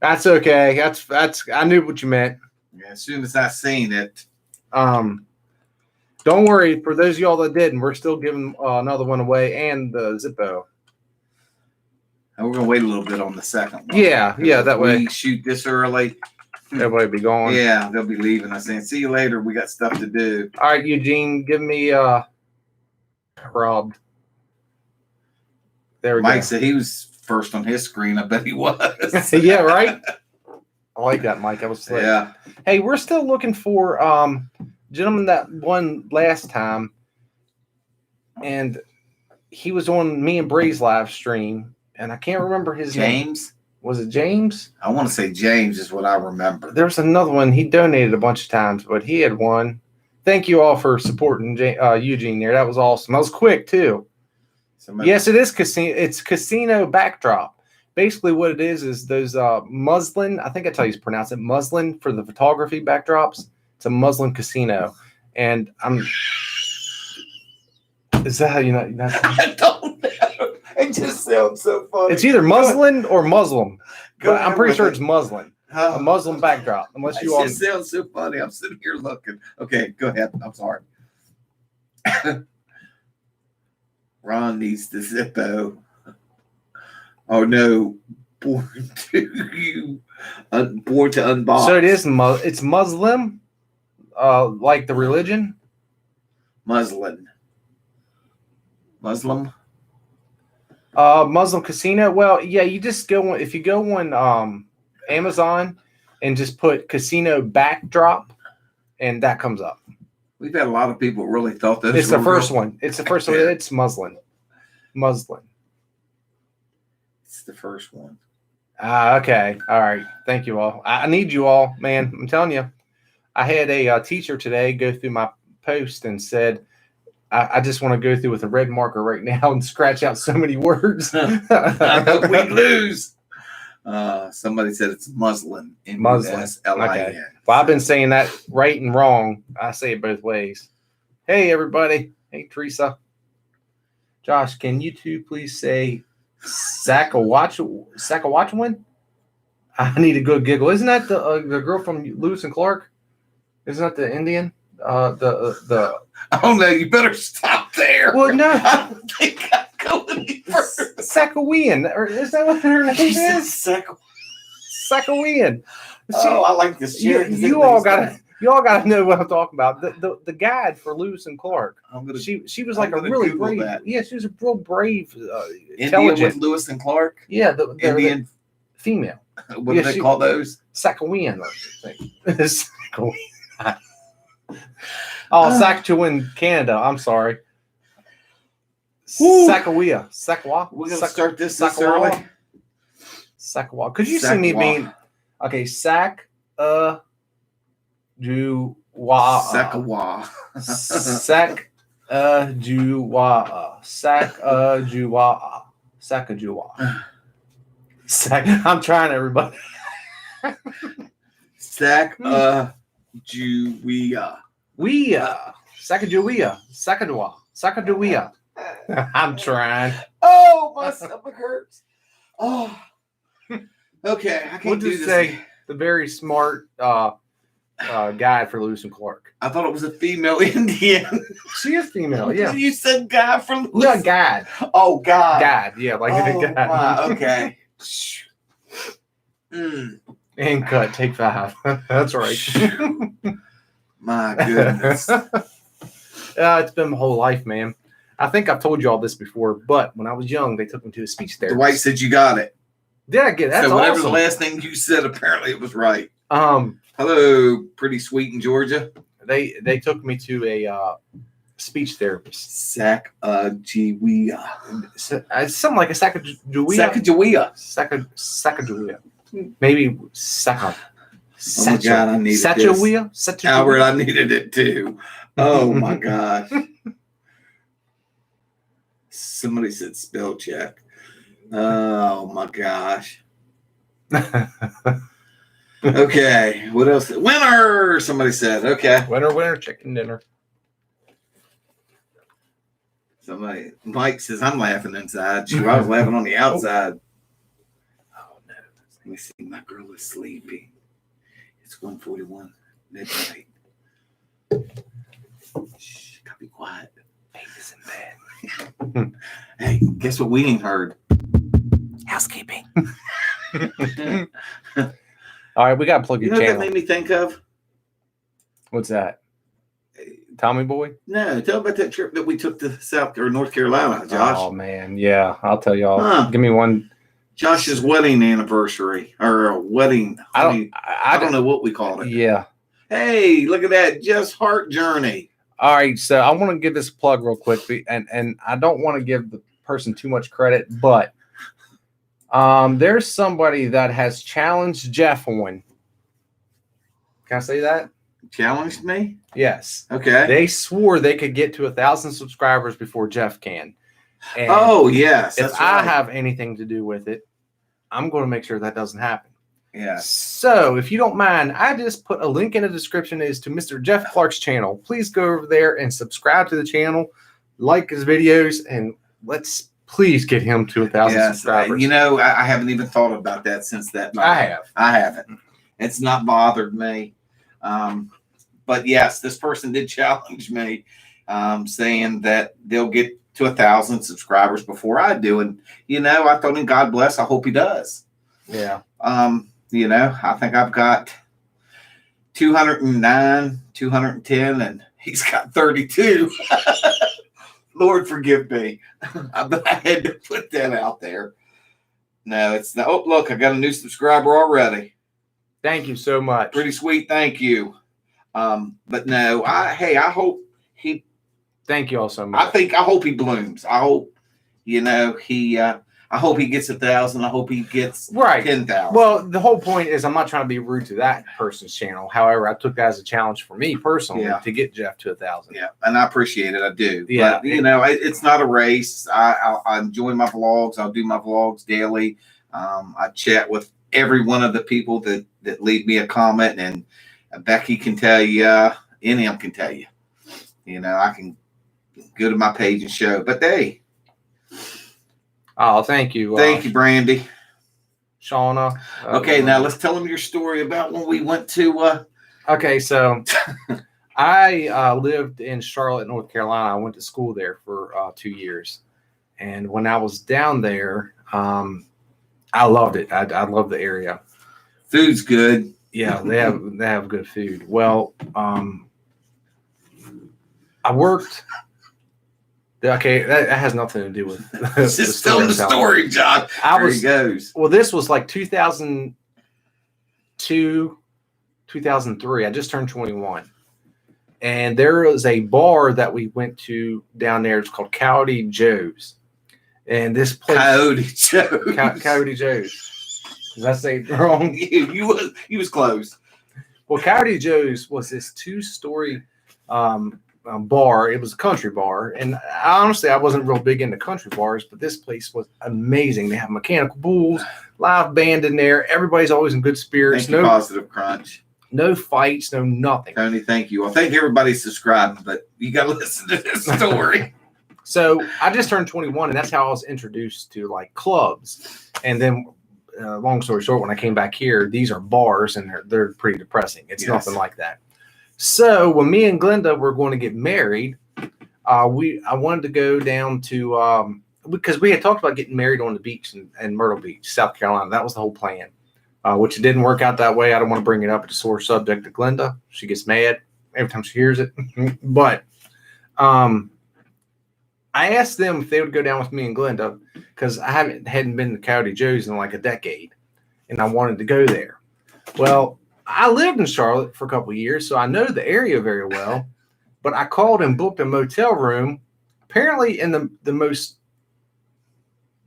That's okay. That's. I knew what you meant. Yeah, as soon as I seen it. Don't worry. For those of y'all that didn't, we're still giving another one away and the Zippo. And we're gonna wait a little bit on the second one. Yeah. That way we shoot this early. everybody will be gone. Yeah, they'll be leaving us saying, "See you later. We got stuff to do." All right, Eugene, give me Rob. There we Mike go. said he was first on his screen. I bet he was. Yeah, right. I like that, Mike. That was slick. Yeah. Hey, we're still looking for gentleman that won last time, and he was on me and Bray's live stream, and I can't remember his name. James. Was it James? I want to say James is what I remember. There's another one. He donated a bunch of times, but he had one. Thank you all for supporting Eugene there. That was awesome. That was quick too. Yes, it is casino. It's casino backdrop. Basically, what it is those muslin. I think that's how you pronounce it. Muslin for the photography backdrops. It's a muslin casino, and I'm. Is that how you know? I don't know. It just sounds so funny. It's either muslin or Muslim. But I'm pretty sure it's muslin. Oh. A Muslim backdrop. Unless you all. It just sounds so funny. I'm sitting here looking. Okay, go ahead. I'm sorry. Ron needs the Zippo. Oh no, born to unbox. So it is. It's Muslim, like the religion. Muslim. Muslim casino. Well, yeah. You just go if you go on Amazon and just put casino backdrop, and that comes up. We've had a lot of people really thought that It's the first one. It's the first one. It's Muslim. It's the first one. Okay. All right. Thank you all. I need you all, man. I'm telling you. I had a teacher today go through my post and said, I just want to go through with a red marker right now and scratch out so many words. I hope we lose. Somebody said it's Muslim. Muslim. Okay. Well, I've been saying that right and wrong. I say it both ways. Hey, everybody. Hey, Teresa. Josh, can you two please say Saskatchewan? I need a good giggle. Isn't that the girl from Lewis and Clark? Isn't that the Indian? The Oh no, you better stop there. Well, no. I don't think I'm going any further. Saskatchewan, or is that what her name is? Saskatchewan. Oh, I like this chair. You all got Y'all got to know what I'm talking about. The guide for Lewis and Clark. She was like a really Google brave. that. Yeah, she was a real brave, Indian intelligent. with Lewis and Clark. Yeah, the Indian female. What do they call those? Sacagawea. Oh, Saskatchewan, Canada. I'm sorry. Sacagawea. Sacagawea. We're gonna start this early. Sacagawea. Could you see me being okay? Sacagawea. Sacagawea. Sacagawea. I'm trying, everybody. Sacagawea. Sacagawea. I'm trying. Oh, my stomach hurts. Oh. Okay, I can't do this. Say the very smart guy for Lewis and Clark. I thought it was a female Indian. She is female, yeah. You said guy from Lewis. No, guide. Oh, God. Guide, yeah, like a guide. Wow, okay. And cut, take 5. That's right. My goodness. It's been my whole life, man. I think I've told you all this before, but when I was young, they took me to a speech therapist. The wife said you got it. Did I get it? That's so whatever awesome. The last thing you said, apparently it was right. Hello, pretty sweet in Georgia. They took me to a speech therapist. Sacagawea. Something like a Sacagawea. Sacagawea. Maybe Sacagawea. Oh my God, I needed this. Albert, I needed it too. Oh my gosh. Somebody said spell check. Oh my gosh. Okay, what else? Winner, somebody said. Okay. Winner, chicken dinner. Mike says, I'm laughing inside. Shoot, I was laughing on the outside. Oh no. Let me see. My girl is sleepy. It's 1:41 midnight. Shh, gotta be quiet. Baby's in bed. Hey, guess what we ain't heard? Housekeeping. All right, we gotta plug your channel. channel. What that made me think of? What's that? Tommy Boy? No, tell about that trip that we took to North Carolina, Josh. Oh man, yeah, I'll tell y'all. Give me one. Josh's wedding anniversary or a wedding. I don't know what we called it. Yeah. Hey, look at that, Just Heart Journey. All right, so I want to give this a plug real quick, and I don't want to give the person too much credit, but there's somebody that has challenged Jeff on. Can I say that? Challenged me? Yes. Okay. They swore they could get to 1,000 subscribers before Jeff can. And oh, yes. If I have anything to do with it, I'm going to make sure that doesn't happen. Yeah. So if you don't mind, I just put a link in the description as to Mr. Jeff Clark's channel. Please go over there and subscribe to the channel, like his videos, and let's please get him to 1,000 subscribers. You know, I haven't even thought about that since that night. I haven't. It's not bothered me. But yes, this person did challenge me, saying that they'll get to 1,000 subscribers before I do. And, you know, I told him, God bless. I hope he does. Yeah. You know, I think I've got 209, 210, and he's got 32. Lord, forgive me. But I had to put that out there. No, it's not. Oh, look, I got a new subscriber already. Thank you so much. Pretty sweet. Thank you. But no, I hope he. Thank you all so much. I hope he blooms. I hope, you know, I hope he gets 1,000. I hope he gets 10,000. Well, the whole point is I'm not trying to be rude to that person's channel. However, I took that as a challenge for me personally to get Jeff to 1,000. Yeah, and I appreciate it. I do. Yeah. But, you know, it's not a race. I enjoy my vlogs. I'll do my vlogs daily. I chat with every one of the people that leave me a comment, and Becky can tell you, NM can tell you. You know, I can go to my page and show. But hey. Oh, thank you. Thank you, Brandy. Shauna. Okay, now let's tell them your story about when we went to. Okay, so I lived in Charlotte, North Carolina. I went to school there for 2 years. And when I was down there, I loved it. I loved the area. Food's good. Yeah, they have good food. Well, I worked. Okay, that has nothing to do with Just tell the story, John. He goes. Well, this was like 2002, 2003. I just turned 21. And there was a bar that we went to down there. It's called Coyote Joe's. And this place. Coyote Joe's. Coyote Joe's. Did I say it wrong? You was close. Well, Coyote Joe's was this 2-story bar. It was a country bar. And honestly, I wasn't real big into country bars, but this place was amazing. They have mechanical bulls, live band in there. Everybody's always in good spirits. Thank you, Positive Crunch. No fights, no nothing. Tony, thank you. Well, thank everybody subscribing, but you got to listen to this story. So I just turned 21, and that's how I was introduced to like clubs. And then, long story short, when I came back here, these are bars, and they're pretty depressing. It's nothing like that. So when me and Glenda were going to get married, I wanted to go down to because we had talked about getting married on the beach in Myrtle Beach, South Carolina. That was the whole plan. Which it didn't work out that way. I don't want to bring it up. It's a sore subject to Glenda. She gets mad every time she hears it. But I asked them if they would go down with me and Glenda because I hadn't been to Coyote Joe's in like a decade, and I wanted to go there. Well, I lived in Charlotte for a couple of years, so I know the area very well. But I called and booked a motel room, apparently in the most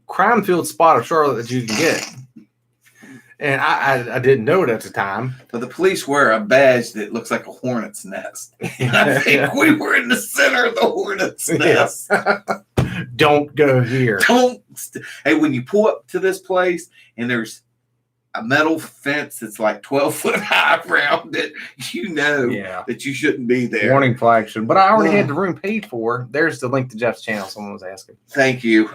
crime-filled spot of Charlotte that you can get. And I didn't know it at the time. But the police wear a badge that looks like a hornet's nest. I think we were in the center of the hornet's nest. Don't go here. Hey, when you pull up to this place and there's a metal fence that's like 12 foot high around it, you know that you shouldn't be there. Warning flag. But I already had the room paid for. There's the link to Jeff's channel. Someone was asking. Thank you.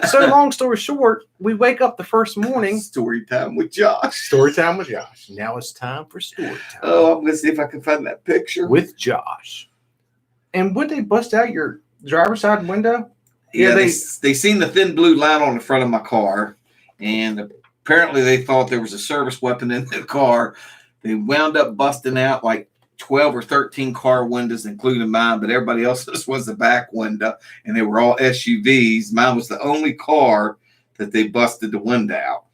So long story short, we wake up the first morning. Story time with Josh. Story time with Josh. Now it's time for story time. Oh, I'm going to see if I can find that picture. With Josh. And would they bust out your driver's side window? Yeah, they seen the thin blue line on the front of my car, and apparently they thought there was a service weapon in the car. They wound up busting out like 12 or 13 car windows, including mine, but everybody else's was the back window, and they were all SUVs. Mine was the only car that they busted the window out.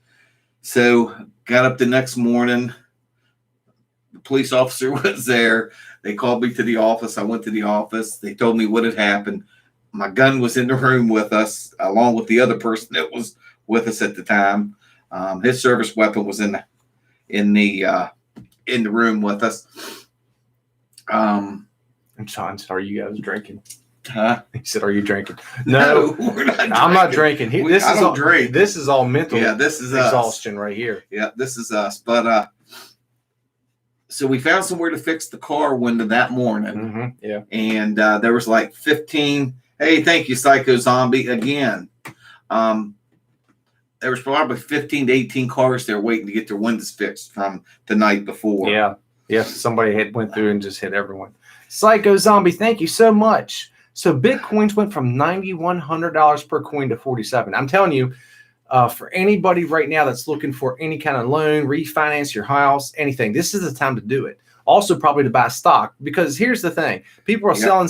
So got up the next morning. The police officer was there. They called me to the office. I went to the office. They told me what had happened. My gun was in the room with us, along with the other person that was with us at the time. His service weapon was in the room with us. And Sean said, "Are you guys drinking?" Huh? He said, "Are you drinking?" No, we're not drinking. I'm not drinking. I don't drink. This is all mental. Yeah, this is exhaustion right here. Yeah, this is us. But so we found somewhere to fix the car window that morning. Mm-hmm. Yeah, and there was like 15. Hey, thank you, Psycho Zombie again. There was probably 15 to 18 cars there waiting to get their windows fixed from the night before. Yeah. Yes, somebody had went through and just hit everyone. Psycho Zombie, thank you so much. So Bitcoins went from $9,100 per coin to 47. I'm telling you, for anybody right now that's looking for any kind of loan, refinance your house, anything, this is the time to do it. Also, probably to buy stock, because here's the thing: people are selling.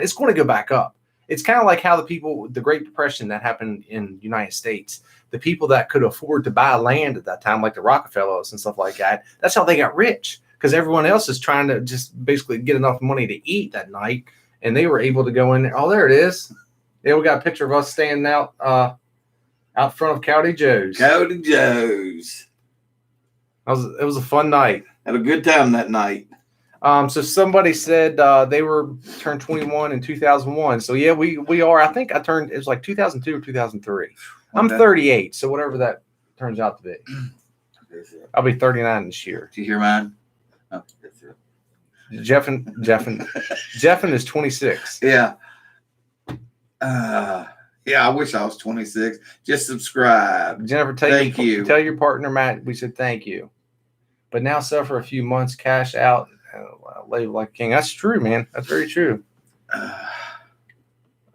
It's going to go back up. It's kind of like how the Great Depression that happened in the United States. The people that could afford to buy land at that time, like the Rockefellers and stuff like that, that's how they got rich, because everyone else is trying to just basically get enough money to eat that night, and they were able to go in there. Oh, there it is. Yeah, we got a picture of us standing out front of Coyote Joe's. Coyote Joe's. It was a fun night. Had a good time that night. So somebody said they were turned 21 in 2001. So yeah, we are. I think it was like 2002 or 2003. I'm 38, so whatever that turns out to be. I'll be 39 this year. Did you hear mine? Oh, that's it. Jeffin is 26. Yeah. Yeah, I wish I was 26. Just subscribe. Jennifer, tell your partner, Matt, we said thank you. But now suffer a few months, cash out, live like a king. That's true, man. That's very true.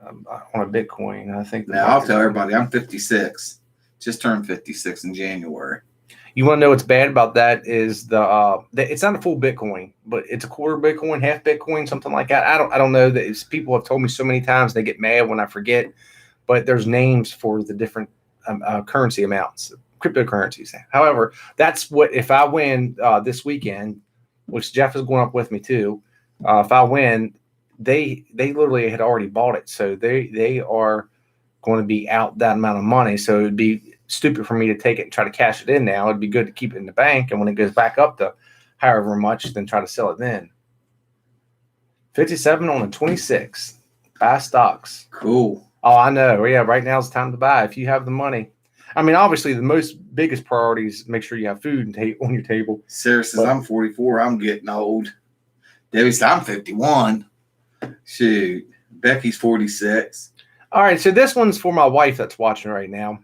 On a Bitcoin, I think. Now, I'll tell everybody, I'm 56. Just turned 56 in January. You want to know what's bad about that is it's not a full Bitcoin, but it's a quarter Bitcoin, half Bitcoin, something like that. I don't know. That people have told me so many times, they get mad when I forget. But there's names for the different currency amounts, cryptocurrencies. However, that's what if I win this weekend, which Jeff is going up with me too. If I win, they literally had already bought it, so they are going to be out that amount of money. So it'd be stupid for me to take it and try to cash it in now. It'd be good to keep it in the bank, and when it goes back up to however much, then try to sell it then. 57 on the 26. Buy stocks. Cool. Oh, I know. Yeah, right now is the time to buy if you have the money. I mean, obviously, the biggest priority is make sure you have food on your table. Sarah says, I'm 44. I'm getting old. Debbie says, I'm 51. Shoot. Becky's 46. All right, so this one's for my wife that's watching right now.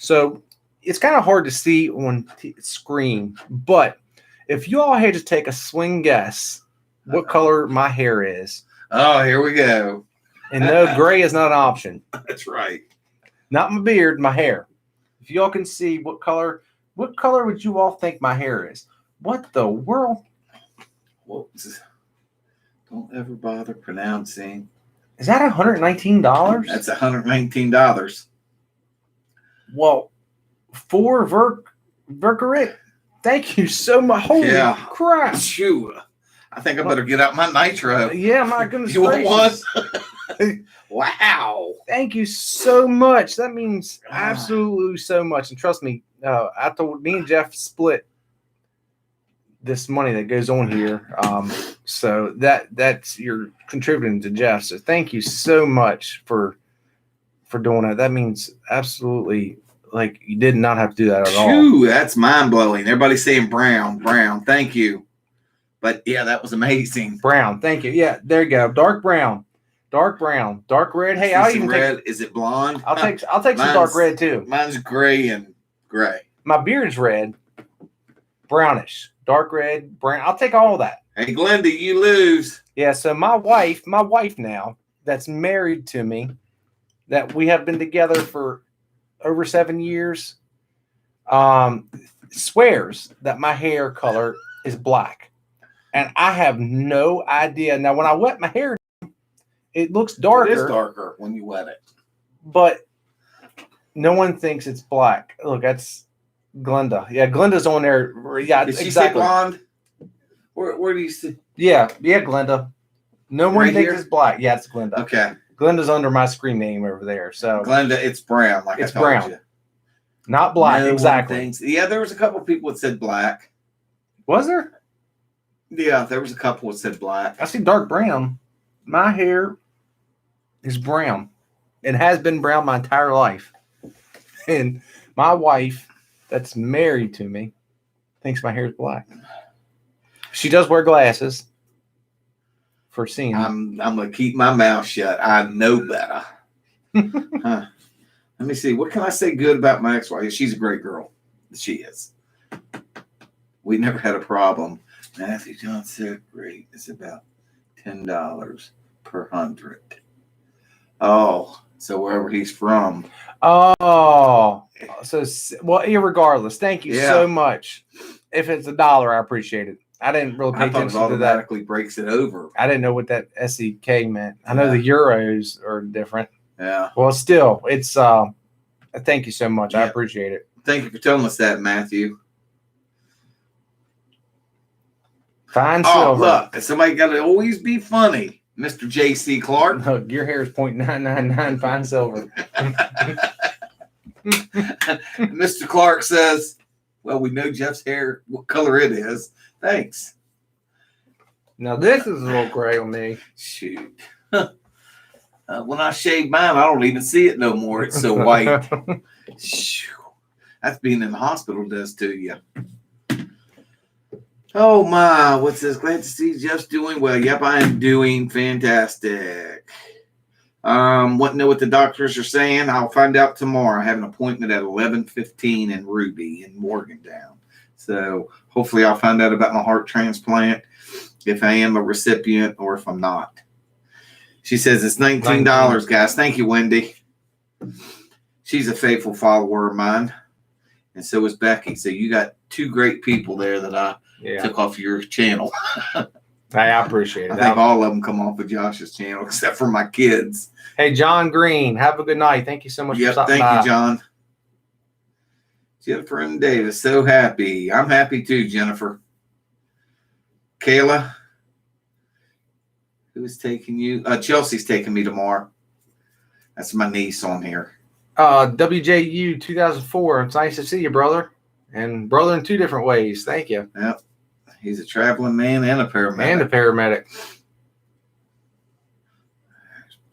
So it's kind of hard to see on screen, but if you all had to take a swing guess what color my hair is. Oh, here we go. And no, gray is not an option. That's right. Not my beard, my hair. If y'all can see what color would you all think my hair is? What the world? Whoops. Don't ever bother pronouncing. Is that $119? That's $119. Well, for Verkerit, thank you so much. Holy crap. Shoot. I think I better get out my nitro. Yeah, my goodness You want gracious. one? Wow. Thank you so much. That means absolutely so much. And trust me, I told me and Jeff split this money that goes on here. So that's you're contributing to Jeff. So thank you so much for doing that. That means absolutely like you did not have to do that at all. That's mind blowing. Everybody's saying brown. Thank you. But yeah, that was amazing. Brown. Thank you. Yeah, there you go. Dark brown, dark red. Hey, I'll even red. Is it blonde? I'll take some dark red too. Mine's gray and gray. My beard's red, brownish, dark red, brown. I'll take all that. Hey, Glenda, you lose. Yeah. So my wife now, that's married to me, that we have been together for over 7 years, swears that my hair color is black. And I have no idea. Now, when I wet my hair, it looks darker. It is darker when you wet it. But no one thinks it's black. Look, that's Glenda. Yeah, Glenda's on there. Yeah, Did she exactly. say blonde? Where do you see? Yeah, Glenda. No one Right thinks here? it's black. Yeah, it's Glenda. Okay. Glenda's under my screen name over there. So Glenda, it's brown. Like it's I told brown. you. Not black, No exactly. one thinks- yeah, there was a couple people that said black. Was there? Yeah, there was a couple that said black. I see dark brown. My hair is brown. It has been brown my entire life. And my wife, that's married to me, thinks my hair is black. She does wear glasses for seeing. I'm gonna keep my mouth shut. I know better. Huh. Let me see. What can I say good about my ex-wife? She's a great girl. She is. We never had a problem. Matthew John said rate is about $10 per 100. Oh, so wherever he's from. Oh, so well, irregardless. Thank you so much. If it's $1, I appreciate it. I didn't really pay I thought it attention to that. automatically breaks it over. I didn't know what that SEK meant. I know the euros are different. Yeah. Well, still, it's thank you so much. I appreciate it. Thank you for telling us that, Matthew. Fine silver. Look, somebody got to always be funny, Mr. J.C. Clark. Look, your hair is 0.999 fine silver. Mr. Clark says, well, we know Jeff's hair, what color it is. Thanks. Now, this is a little gray on me. Shoot. When I shave mine, I don't even see it no more. It's so white. Shoot. That's being in the hospital does to you. Oh, my. What's this? Glad to see Jeff's doing well. Yep, I am doing fantastic. Want to know what the doctors are saying? I'll find out tomorrow. I have an appointment at 11:15 in Ruby in Morgantown. So hopefully I'll find out about my heart transplant, if I am a recipient or if I'm not. She says it's $19, guys. Thank you, Wendy. She's a faithful follower of mine. and so is Becky. So you got two great people there that I took off your channel. I appreciate it. I think all of them come off of Josh's channel, except for my kids. Hey, John Green, have a good night. Thank you so much for stopping by. Thank you, John. Jennifer and Davis, so happy. I'm happy too, Jennifer. Kayla, who is taking you? Chelsea's taking me tomorrow. That's my niece on here. WJU 2004. It's nice to see you, brother. And brother in two different ways. Thank you. Yep. He's a traveling man and a paramedic.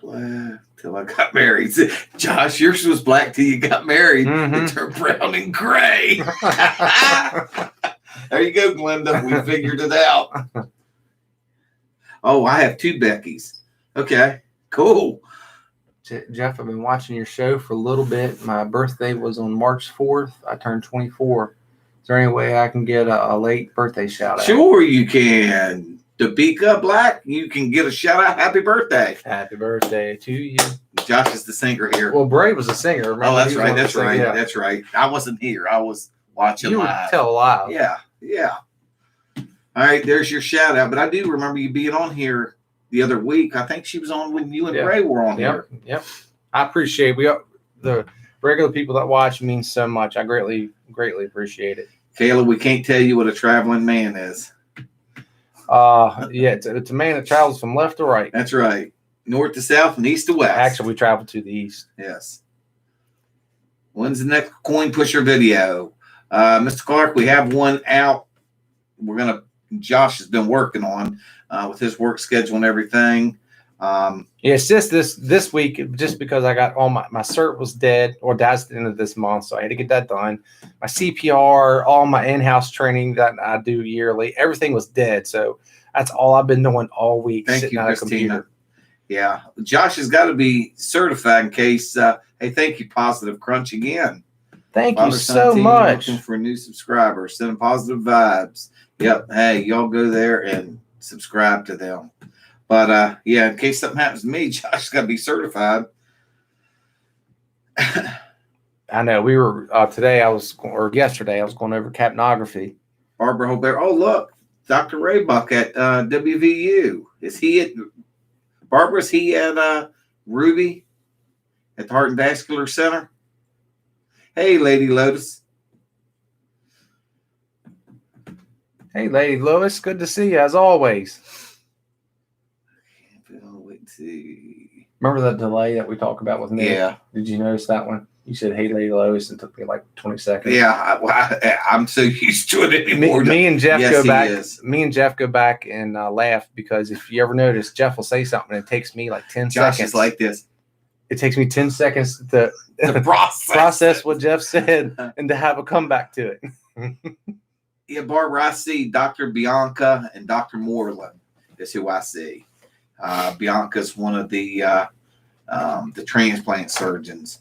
Black till I got married. Josh, yours was black till you got married. It turned brown and gray. There you go, Glenda. We figured it out. Oh, I have two Beckys. Okay, cool. Jeff, I've been watching your show for a little bit. My birthday was on March 4th. I turned 24. Is there any way I can get a late birthday shout out? Sure, you can. Topeka Black, you can get a shout out. Happy birthday. Happy birthday to you. Josh is the singer here. Well, Bray was a singer. Remember? Oh, that's right. That's right. Yeah. That's right. I wasn't here. I was watching you live. Would tell live. Yeah. Yeah. All right. There's your shout out. But I do remember you being on here the other week. I think she was on when you and Bray were on here. Yep. I appreciate the regular people that watch means so much. I greatly appreciate it. Kayla, we can't tell you what a traveling man is. It's a man that travels from left to right. That's right. North to south and east to west. Actually, we travel to the east. Yes. When's the next coin pusher video? Mr. Clark, we have one out. Josh has been working on with his work schedule and everything. It's just this week, just because I got all my cert was dead or dies at the end of this month, so I had to get that done. My CPR, all my in-house training that I do yearly, everything was dead. So that's all I've been doing all week. Thank you, Christina. Yeah, Josh has got to be certified in case. Hey, thank you, Positive Crunch again. Thank you so much. Looking for new subscribers, sending positive vibes. Yep. Hey, y'all go there and subscribe to them. But, in case something happens to me, Josh has got to be certified. I know. We were yesterday, I was going over capnography. Barbara Hobert. Oh, look, Dr. Raybuck at WVU. Is he at Ruby at the Heart and Vascular Center? Hey, Lady Lotus. Hey, Lady Lois. Good to see you, as always. Remember that delay that we talked about with me? Yeah. Did you notice that one? You said, "Hey, Lady Lois," and it took me like 20 seconds. Yeah, I'm so used to it anymore. Me and Jeff go back. Me and Jeff go back and laugh because if you ever notice, Jeff will say something and it takes me like 10 Josh seconds. Is like this. It takes me 10 seconds to process what Jeff said and to have a comeback to it. Yeah, Barbara, I see Dr. Bianca and Dr. Moreland is who I see. Bianca's one of the transplant surgeons.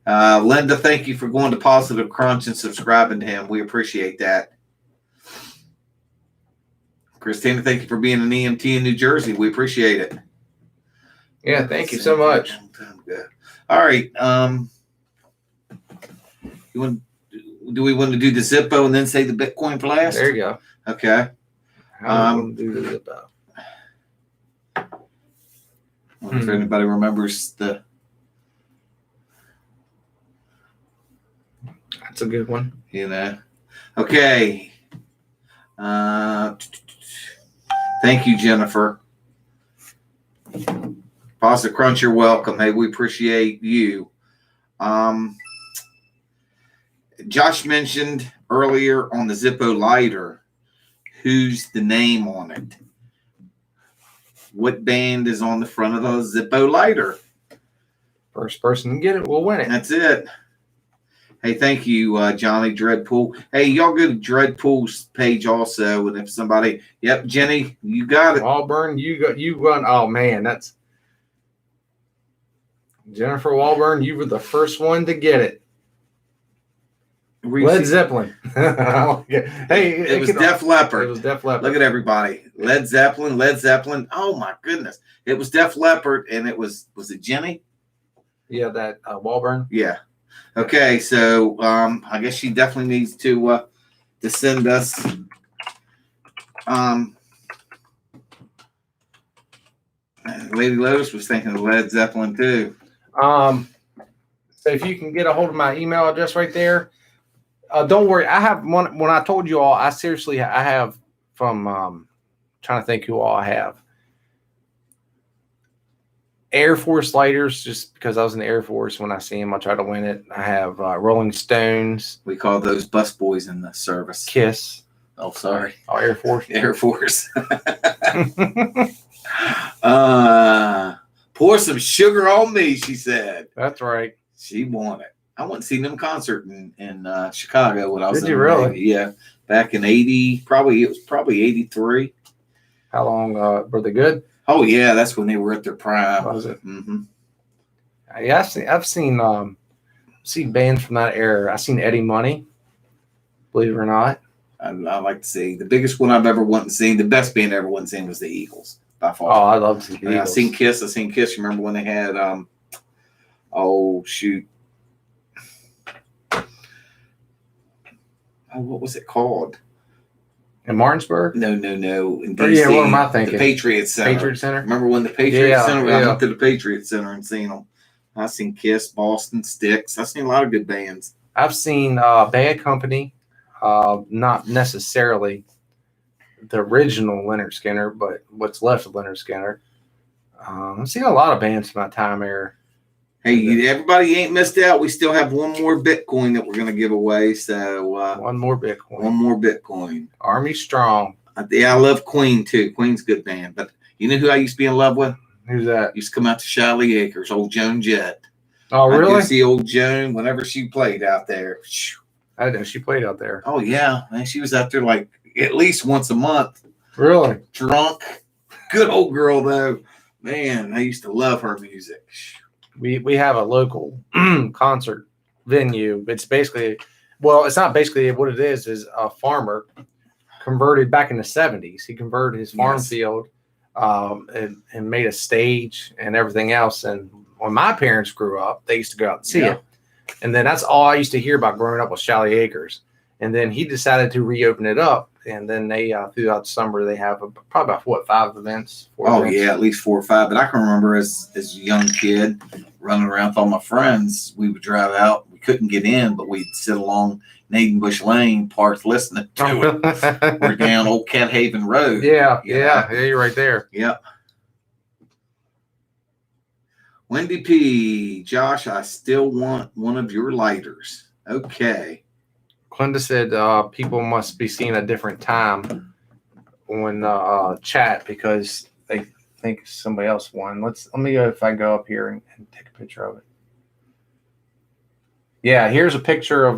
Linda, thank you for going to Positive Crunch and subscribing to him. We appreciate that. Christina, thank you for being an EMT in New Jersey. We appreciate it. Yeah, thank you so much. All right. Do we want to do the Zippo and then say the Bitcoin Blast? There you go. Okay. Do the Zippo. If anybody remembers the. That's a good one. Okay. Thank you, Jennifer. Positive Crunch, you're welcome. Hey, we appreciate you. Josh mentioned earlier on the Zippo lighter, who's the name on it? What band is on the front of the Zippo lighter? First person to get it will win it. That's it. Hey, thank you, Johnny Dreadpool. Hey, y'all go to Dreadpool's page also, and if somebody, Jenny, you got it. Walburn, you run. Oh man, that's Jennifer Walburn. You were the first one to get it. Led Zeppelin. Hey, it was Def Leppard. It was Def Leppard. Look at everybody. Led Zeppelin. Oh my goodness. It was Def Leppard, and was it Jenny? Yeah, that Walburn. Yeah. Okay, so I guess she definitely needs to send us Lady Lotus was thinking of Led Zeppelin too. So if you can get a hold of my email address right there, don't worry. I have one. When I told you all, I have from trying to think who all I have. Air Force lighters, just because I was in the Air Force. When I see them, I try to win it. I have Rolling Stones. We call those bus boys in the service. Kiss. Oh, sorry. Oh, Air Force. Air Force. Pour some sugar on me, she said. That's right. She won it. I went and seen them concert in Chicago when I was Did in you the really? Navy. Yeah, back in 80. It was probably 83. How long were they good? Oh yeah, that's when they were at their prime. Was it? Mm-hmm. Yeah, I've seen bands from that era. I've seen Eddie Money. Believe it or not. I like to see the biggest one I've ever went and seen. The best band I ever went and seen was the Eagles by far. Oh, I love the Eagles. I seen Kiss. Remember when they had oh shoot. Oh, what was it called? In Martinsburg? No. In DC, what am I thinking? The Patriot Center. Patriot Center? Remember when the Patriot Center? Yeah. I went to the Patriot Center and seen them. I seen Kiss, Boston, Styx. I've seen a lot of good bands. I've seen Bad Company. Not necessarily the original Leonard Skinner, but what's left of Leonard Skinner. I've seen a lot of bands from my time era. Hey, everybody ain't missed out. We still have one more Bitcoin that we're going to give away. So one more Bitcoin. One more Bitcoin. Army Strong. Yeah, I love Queen too. Queen's a good band. But you know who I used to be in love with? Who's that? Used to come out to Shiley Acres, old Joan Jett. Oh, really? I could see old Joan whenever she played out there. I didn't know she played out there. Oh, yeah. Man, she was out there like at least once a month. Really? Drunk. Good old girl, though. Man, I used to love her music. We have a local concert venue. It's basically, well, it's not basically what it is a farmer converted back in the 70s. He converted his farm field and made a stage and everything else. And when my parents grew up, they used to go out and see it. And then that's all I used to hear about growing up was Shiley Acres. And then he decided to reopen it up. And then they, throughout the summer, they have probably about, 5 events? 4 events? Yeah, at least 4 or 5. But I can remember as a young kid running around with all my friends, we would drive out. We couldn't get in, but we'd sit along Nadenbush Lane, parked listening to it. We're down Old Cat Haven Road. Yeah, you're right there. Yep. Wendy P. Josh, I still want one of your lighters. Okay. Glenda said people must be seeing a different time when chat because they think somebody else won. Let me go if I go up here and take a picture of it. Yeah, here's a picture of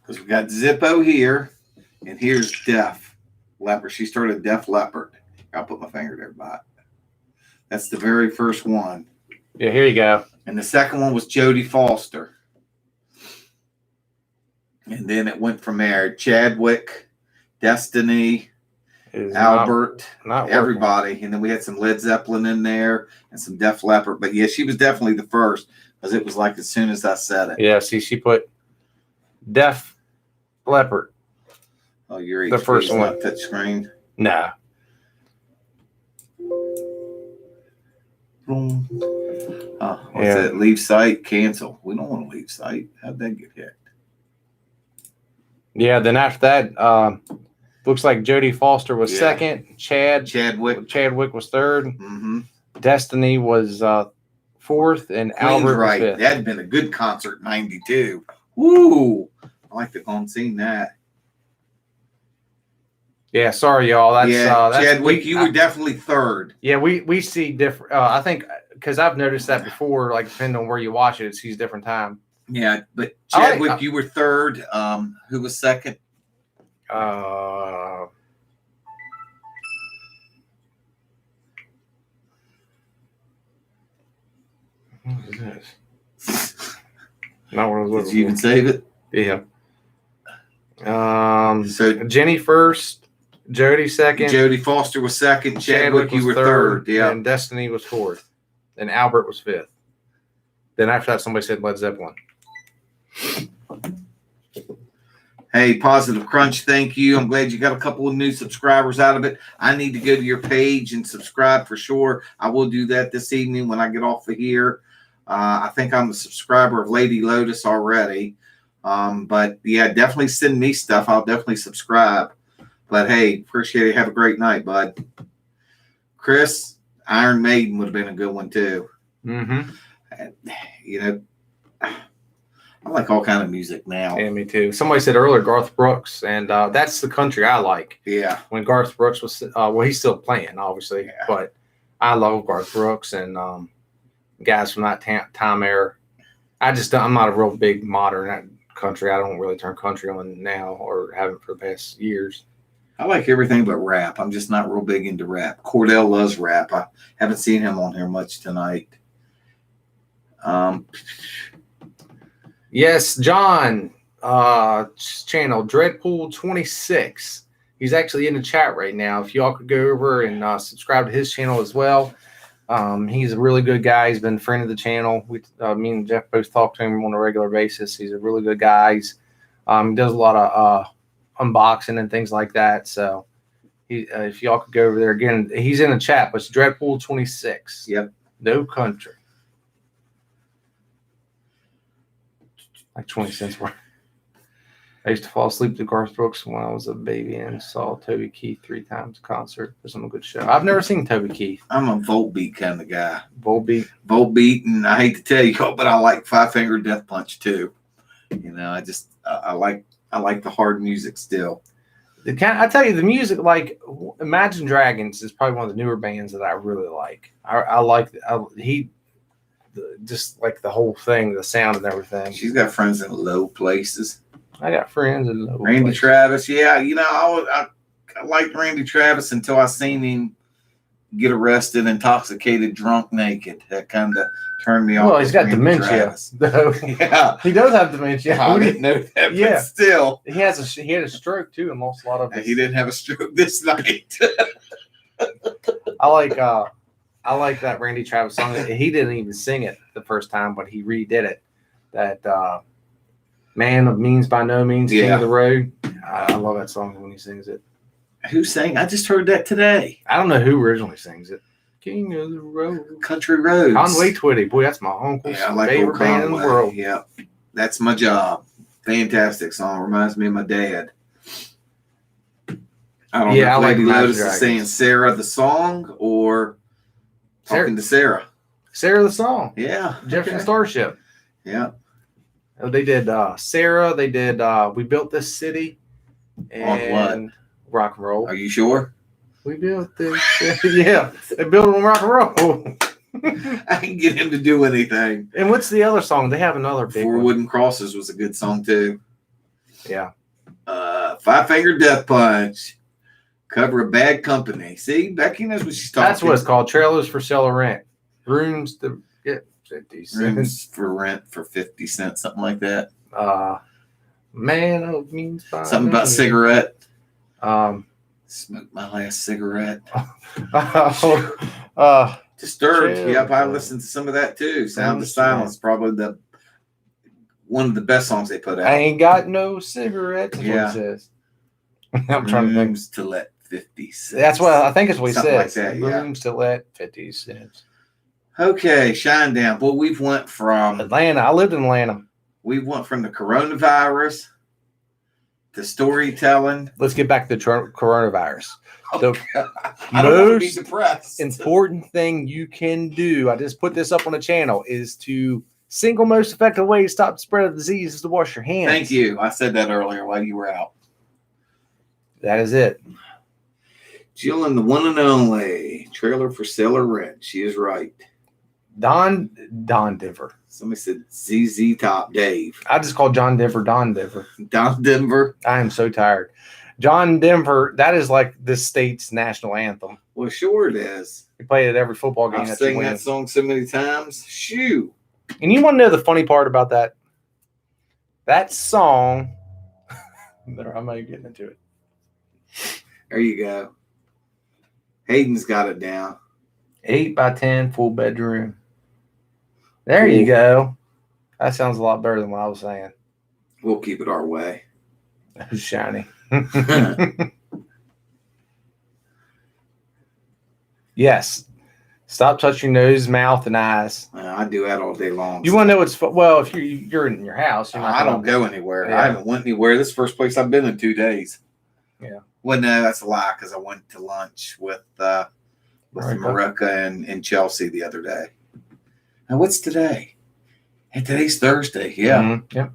because we got Zippo here, and here's Def Leopard. She started Def Leopard. I'll put my finger there by it. That's the very first one. Yeah, here you go. And the second one was Jodie Foster. And then it went from there. Chadwick, Destiny, Albert, not everybody. And then we had some Led Zeppelin in there and some Def Leppard. But yeah, she was definitely the first because it was like as soon as I said it. Yeah, see, she put Def Leppard. Oh, your the first one. Touch screen. Nah. What's that? Leave site, cancel. We don't want to leave site. How'd that get hit? Yeah, then after that, looks like Jodie Foster was second. Chadwick was third. Mm-hmm. Destiny was fourth, and Albert was fifth. That had been a good concert in '92. Woo! I like to go and see that. Yeah, sorry, y'all. That's Chadwick, you were definitely third. Yeah, we see different. I think because I've noticed that before. Like depending on where you watch it, it sees different time. Yeah, but Chadwick, you were third. Who was second? What is this? Not what I was looking for. Did you even save it? Yeah. So Jenny first, Jodie second. Jodie Foster was second. Chadwick, you were third. Yeah. And Destiny was fourth. And Albert was fifth. Then after that, somebody said Led Zeppelin. Hey, Positive Crunch, thank you. I'm glad you got a couple of new subscribers out of it. I need to go to your page and subscribe for sure. I will do that this evening when I get off of here. I think I'm a subscriber of Lady Lotus already. But yeah, definitely send me stuff. I'll definitely subscribe. But hey, appreciate it. Have a great night, bud. Chris, Iron Maiden would have been a good one too. Mm-hmm. You know, I like all kind of music now. Yeah, me too. Somebody said earlier Garth Brooks, and that's the country I like. Yeah. When Garth Brooks was, well, he's still playing, obviously, Yeah. but I love Garth Brooks and guys from that time era. I'm not a real big modern country. I don't really turn country on now, or haven't for the past years. I like everything but rap. I'm just not real big into rap. Cordell loves rap. I haven't seen him on here much tonight. Yes, John, channel Dreadpool 26. He's actually in the chat right now. If y'all could go over and subscribe to his channel as well. He's a really good guy. He's been a friend of the channel. Me and Jeff both talk to him on a regular basis. He's a really good guy. He does a lot of unboxing and things like that. So if y'all could go over there again, he's in the chat, but it's Dreadpool 26. Yep. No country. Like 20 cents worth. I used to fall asleep to Garth Brooks when I was a baby and saw Toby Keith 3 times a concert. It was a good show. I've never seen Toby Keith. I'm a Volbeat kind of guy. Volbeat, and I hate to tell you, but I like Five Finger Death Punch too. You know, I like the hard music still. I tell you, the music, like Imagine Dragons, is probably one of the newer bands that I really like. Just like the whole thing, the sound and everything. She's got friends in low places. I got friends in low Randy places. Travis, yeah, you know, I liked Randy Travis until I seen him get arrested, intoxicated, drunk, naked. That kind of turned me off. Well, he's got Randy dementia. Yeah, He does have dementia. I didn't know that. Yeah. But still, He had a stroke too and lost a lot of and his. he didn't have a stroke this night. I like that Randy Travis song. He didn't even sing it the first time, but he redid it. That Man of Means by No Means, King Yeah. of the Road. I love that song when he sings it. Who sang? I just heard that today. I don't know who originally sings it. King of the Road. Country Roads. Conway Twitty. Boy, that's my uncle's Yeah, I like favorite old band in the Conway. world. Yeah, that's my job. Fantastic song. Reminds me of my dad. I don't know I if like Lady Imagine Lotus is Dragons. saying Sarah the song or talking to Sarah. Sarah the song. Yeah. Jefferson okay. Starship. Yeah. They did Sarah. They did We Built This City. And On rock and roll. Are you sure? We built this city. Yeah. They built it on rock and roll. I can get him to do anything. And what's the other song? They have another big Four one. Wooden Crosses was a good song too. Yeah. Five Finger Death Punch. Cover of Bad Company. See, Becky knows what she's talking. That's what it's called. Trailers for sale or rent. Rooms to get 50 cents. Rooms for rent for 50 cents, something like that. Man of Means by Something No about Means. cigarette. Um, Smoked my last cigarette. Disturbed. Chill. Yep, I listened to some of that too. Sound of Silence, probably one of the best songs they put out. I ain't got no cigarettes. That's Yeah. what it says. I'm trying to think. Rooms to let 50 cents. That's what I think is what he Something like says. that, yeah. Rooms to let 50 cents. Okay, Shine Down. Well, we went from Atlanta. I lived in Atlanta. the coronavirus to storytelling. Let's get back to the coronavirus. The I don't want to be most depressed. important thing you can do, I just put this up on the channel, is to single most effective way to stop the spread of the disease is to wash your hands. Thank you. I said that earlier while you were out. That is it. Jill and the one and only trailer for sale or rent. She is right. Don Denver. Somebody said ZZ Top Dave. I just call John Denver Don Denver. Don Denver. I am so tired. John Denver, that is like this state's national anthem. Well, sure it is. You play it at every football game I've that you sung win. that song so many times. Shoo. And you want to know the funny part about that? That song, I'm not getting into it. There you go. Hayden's got it down. 8 by 10 full bedroom. There Cool. you go. That sounds a lot better than what I was saying. We'll keep it our way. Who's shiny? Yes. Stop touching your nose, mouth, and eyes. I do that all day long. You want to know what's well? If you're in your house, you're not I don't go anywhere. Yeah. I haven't went anywhere. This is the first place I've been in 2 days. Yeah. Well, no, that's a lie because I went to lunch with Marika and Chelsea the other day. Now, what's today? Hey, today's Thursday. Yeah. Mm-hmm. Yep.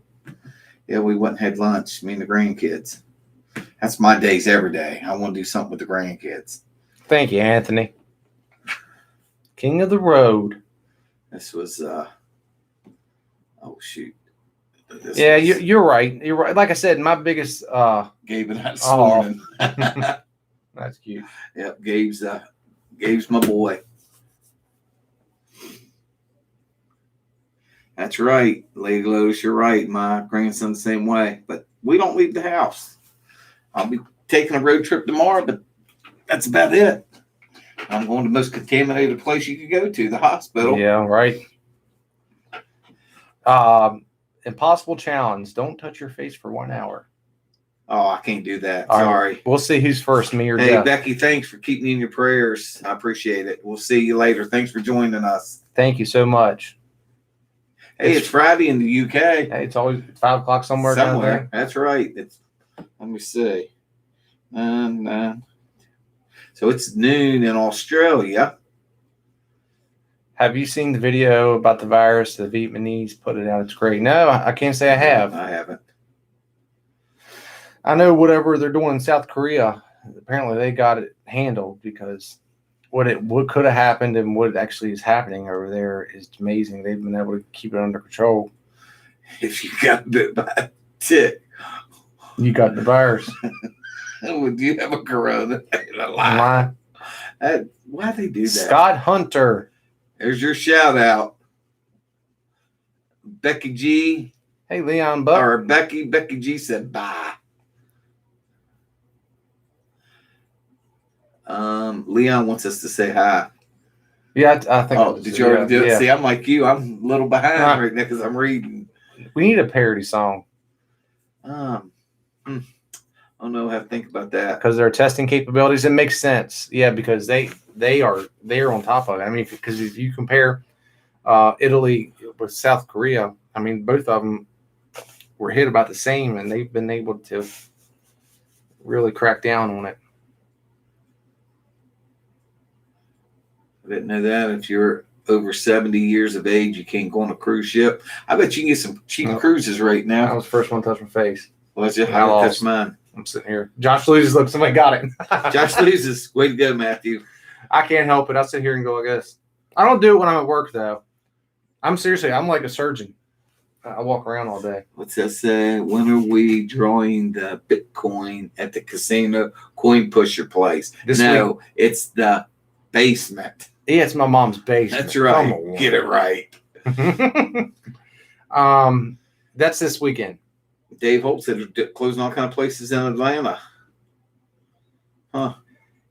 Yeah, we went and had lunch, me and the grandkids. That's my days every day. I want to do something with the grandkids. Thank you, Anthony. King of the road. This was, oh, shoot. You're right. You're right. Like I said, my biggest. Gabe and I this morning. That's cute. Yep, Gabe's my boy. That's right, Lady Lotus, you're right. My grandson's the same way. But we don't leave the house. I'll be taking a road trip tomorrow, but that's about it. I'm going to the most contaminated place you could go to, the hospital. Yeah, right. Impossible challenge. Don't touch your face for 1 hour. Oh, I can't do that. All Sorry. Right. We'll see who's first, me or Hey, Jeff. Becky, thanks for keeping me in your prayers. I appreciate it. We'll see you later. Thanks for joining us. Thank you so much. Hey, it's Friday in the UK. Hey, it's always 5 o'clock somewhere. Somewhere. That's right. Let me see. So it's noon in Australia. Have you seen the video about the virus? The Vietnamese put it out. It's great. No, I can't say I have. I haven't. I know whatever they're doing in South Korea, apparently they got it handled because what could have happened and what actually is happening over there is amazing. They've been able to keep it under control. If you got bit by a tick, you got the virus. Would you have a corona? Why? Why they do that? Scott Hunter. There's your shout out. Becky G. Hey, Leon Buck. Or Becky G said bye. Leon wants us to say hi. Yeah, I think. Oh, did you already do it? Yeah. See, I'm like you. I'm a little behind right now because I'm reading. We need a parody song. I don't know how to think about that. Because their testing capabilities, it makes sense. Yeah, because they are on top of it. I mean, because if you compare Italy with South Korea, I mean, both of them were hit about the same, and they've been able to really crack down on it. I didn't know that. If you're over 70 years of age, you can't go on a cruise ship. I bet you can get some cheap cruises right now. I was the first one to touch my face. Was you? I didn't touch mine. I'm sitting here. Josh loses. Look, somebody got it. Josh loses. Way to go, Matthew. I can't help it. I'll sit here and go like this. I don't do it when I'm at work, though. I'm like a surgeon. I walk around all day. What's that say? When are we drawing the Bitcoin at the casino coin pusher place? Week. It's the basement. Yeah, it's my mom's basement. That's right. Get it right. That's this weekend. Dave Holt said they're closing all kind of places in Atlanta. Huh.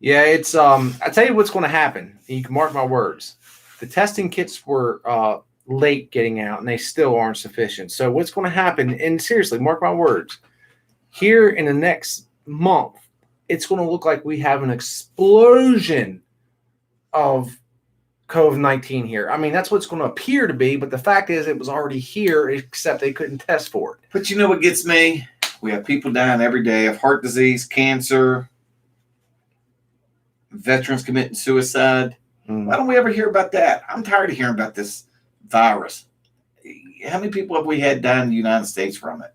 Yeah, it's I tell you what's going to happen. You can mark my words. The testing kits were late getting out, and they still aren't sufficient. So what's going to happen, and seriously, mark my words, here in the next month, it's going to look like we have an explosion of Cov-19 here. I mean, that's what it's going to appear to be, but the fact is it was already here, except they couldn't test for it. But you know what gets me? We have people dying every day of heart disease, cancer, veterans committing suicide. Why don't we ever hear about that? I'm tired of hearing about this virus. How many people have we had die in the United States from it?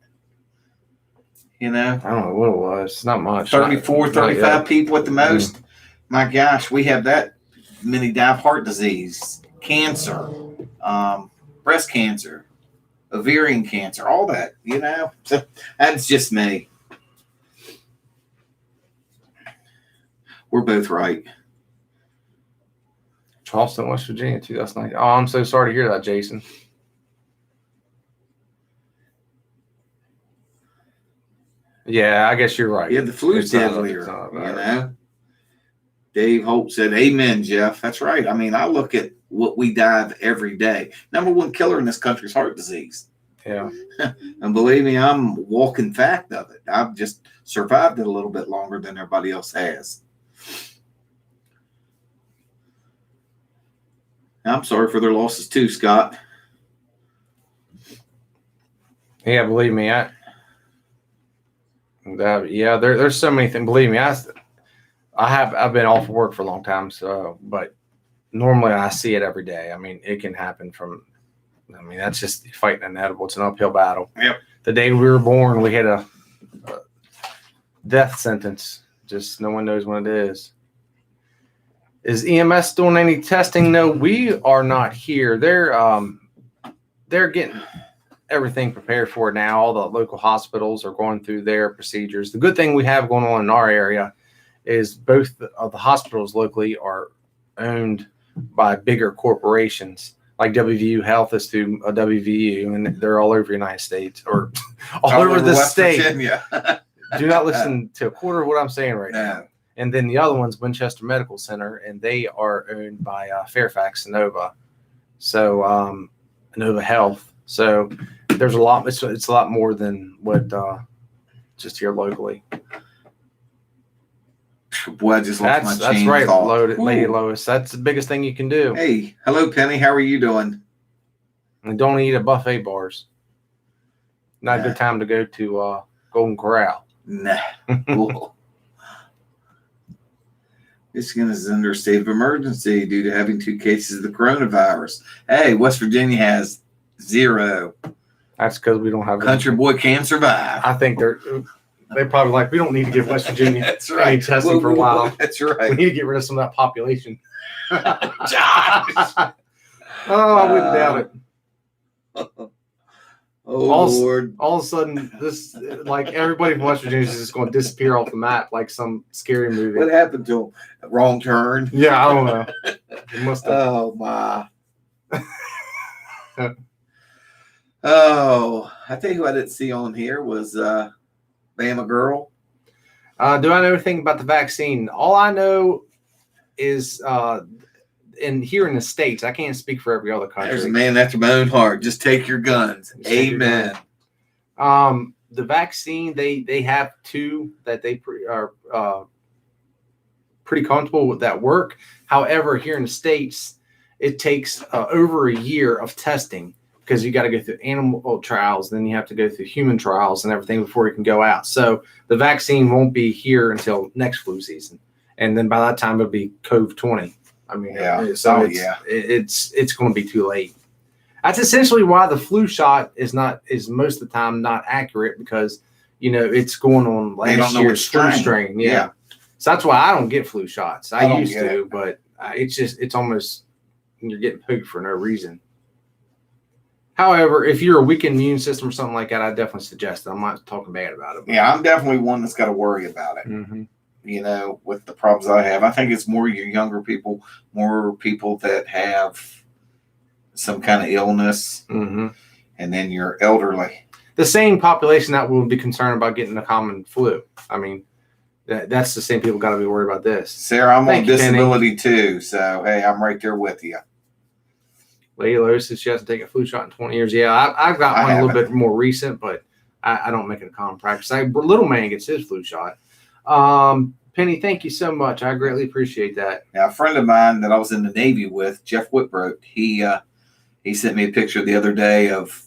You know? I don't know what it was. Not much. 35 people at the most. My gosh, we have that many die of heart disease, cancer, breast cancer, ovarian cancer, all that, you know? So that's just me. We're both right. Charleston, West Virginia, 2009. Oh, I'm so sorry to hear that, Jason. Yeah, I guess you're right. Yeah, the flu's deadlier, you know? Dave Holt said, amen, Jeff. That's right. I mean, I look at what we die of every day. Number one killer in this country is heart disease. Yeah. And believe me, I'm walking fact of it. I've just survived it a little bit longer than everybody else has. I'm sorry for their losses too, Scott. Yeah, believe me, there's so many things. Believe me, I've been off work for a long time, so but normally I see it every day. I mean, it can happen that's just fighting inevitable. It's an uphill battle. Yep. The day we were born, we had a death sentence. Just no one knows when it is. Is EMS doing any testing? No, we are not here. They're getting everything prepared for it now. All the local hospitals are going through their procedures. The good thing we have going on in our area is both of the hospitals locally are owned by bigger corporations. Like WVU Health is through a WVU, and they're all over the United States or all over the West state. Virginia. Do not listen to a quarter of what I'm saying right No. now. And then the other one's Winchester Medical Center, and they are owned by Fairfax Nova. So Nova Health. So there's a lot. It's a lot more than what just here locally. Boy, I just lost my That's chain right, of thought. Lady Lois. That's the biggest thing you can do. Hey, hello, Penny. How are you doing? And don't eat at buffet bars. Not a good time to go to Golden Corral. Nah. Cool. Michigan is under a state of emergency due to having 2 cases of the coronavirus. Hey, West Virginia has 0. That's because we don't have Country boy can survive. I think they're probably like, we don't need to give West Virginia That's right. any testing for a while. That's We right. need to get rid of some of that population. Josh. I wouldn't doubt it. Oh, Also- Lord. All of a sudden, this like everybody from West Virginia is just going to disappear off the map like some scary movie. What happened to him? Wrong turn. Yeah, I don't know. It must have. Oh, my. Oh, I tell you who I didn't see on here was Bama Girl. Do I know anything about the vaccine? All I know is here in the States, I can't speak for every other country. There's a man after my own heart. Just take your guns. Just take your Amen. The vaccine, they have 2 that they are pretty comfortable with that work. However, here in the States, it takes over a year of testing because you got to go through animal trials, then you have to go through human trials and everything before you can go out. So the vaccine won't be here until next flu season, and then by that time it'll be Cov-19. I mean, so it's going to be too late. That's essentially why the flu shot is most of the time not accurate because it's going on last year's flu strain. Yeah. So that's why I don't get flu shots. I used to, but it's almost you're getting poked for no reason. However, if you're a weakened immune system or something like that, I definitely suggest it. I'm not talking bad about it. Yeah, I'm definitely one that's got to worry about it. Mm-hmm. With the problems I have. I think it's more your younger people, more people that have some kind of illness, Mm-hmm. and then your elderly. The same population that will be concerned about getting the common flu. I mean, that's the same people got to be worried about this. Sarah, I'm on Thank you, disability too, so hey, I'm right there with you. Lady Lois says she hasn't taken a flu shot in 20 years. Yeah, I've got one a little bit more recent, but I don't make it a common practice. Little man gets his flu shot. Penny, thank you so much. I greatly appreciate that. Now, a friend of mine that I was in the Navy with, Jeff Whitbrook, he sent me a picture the other day of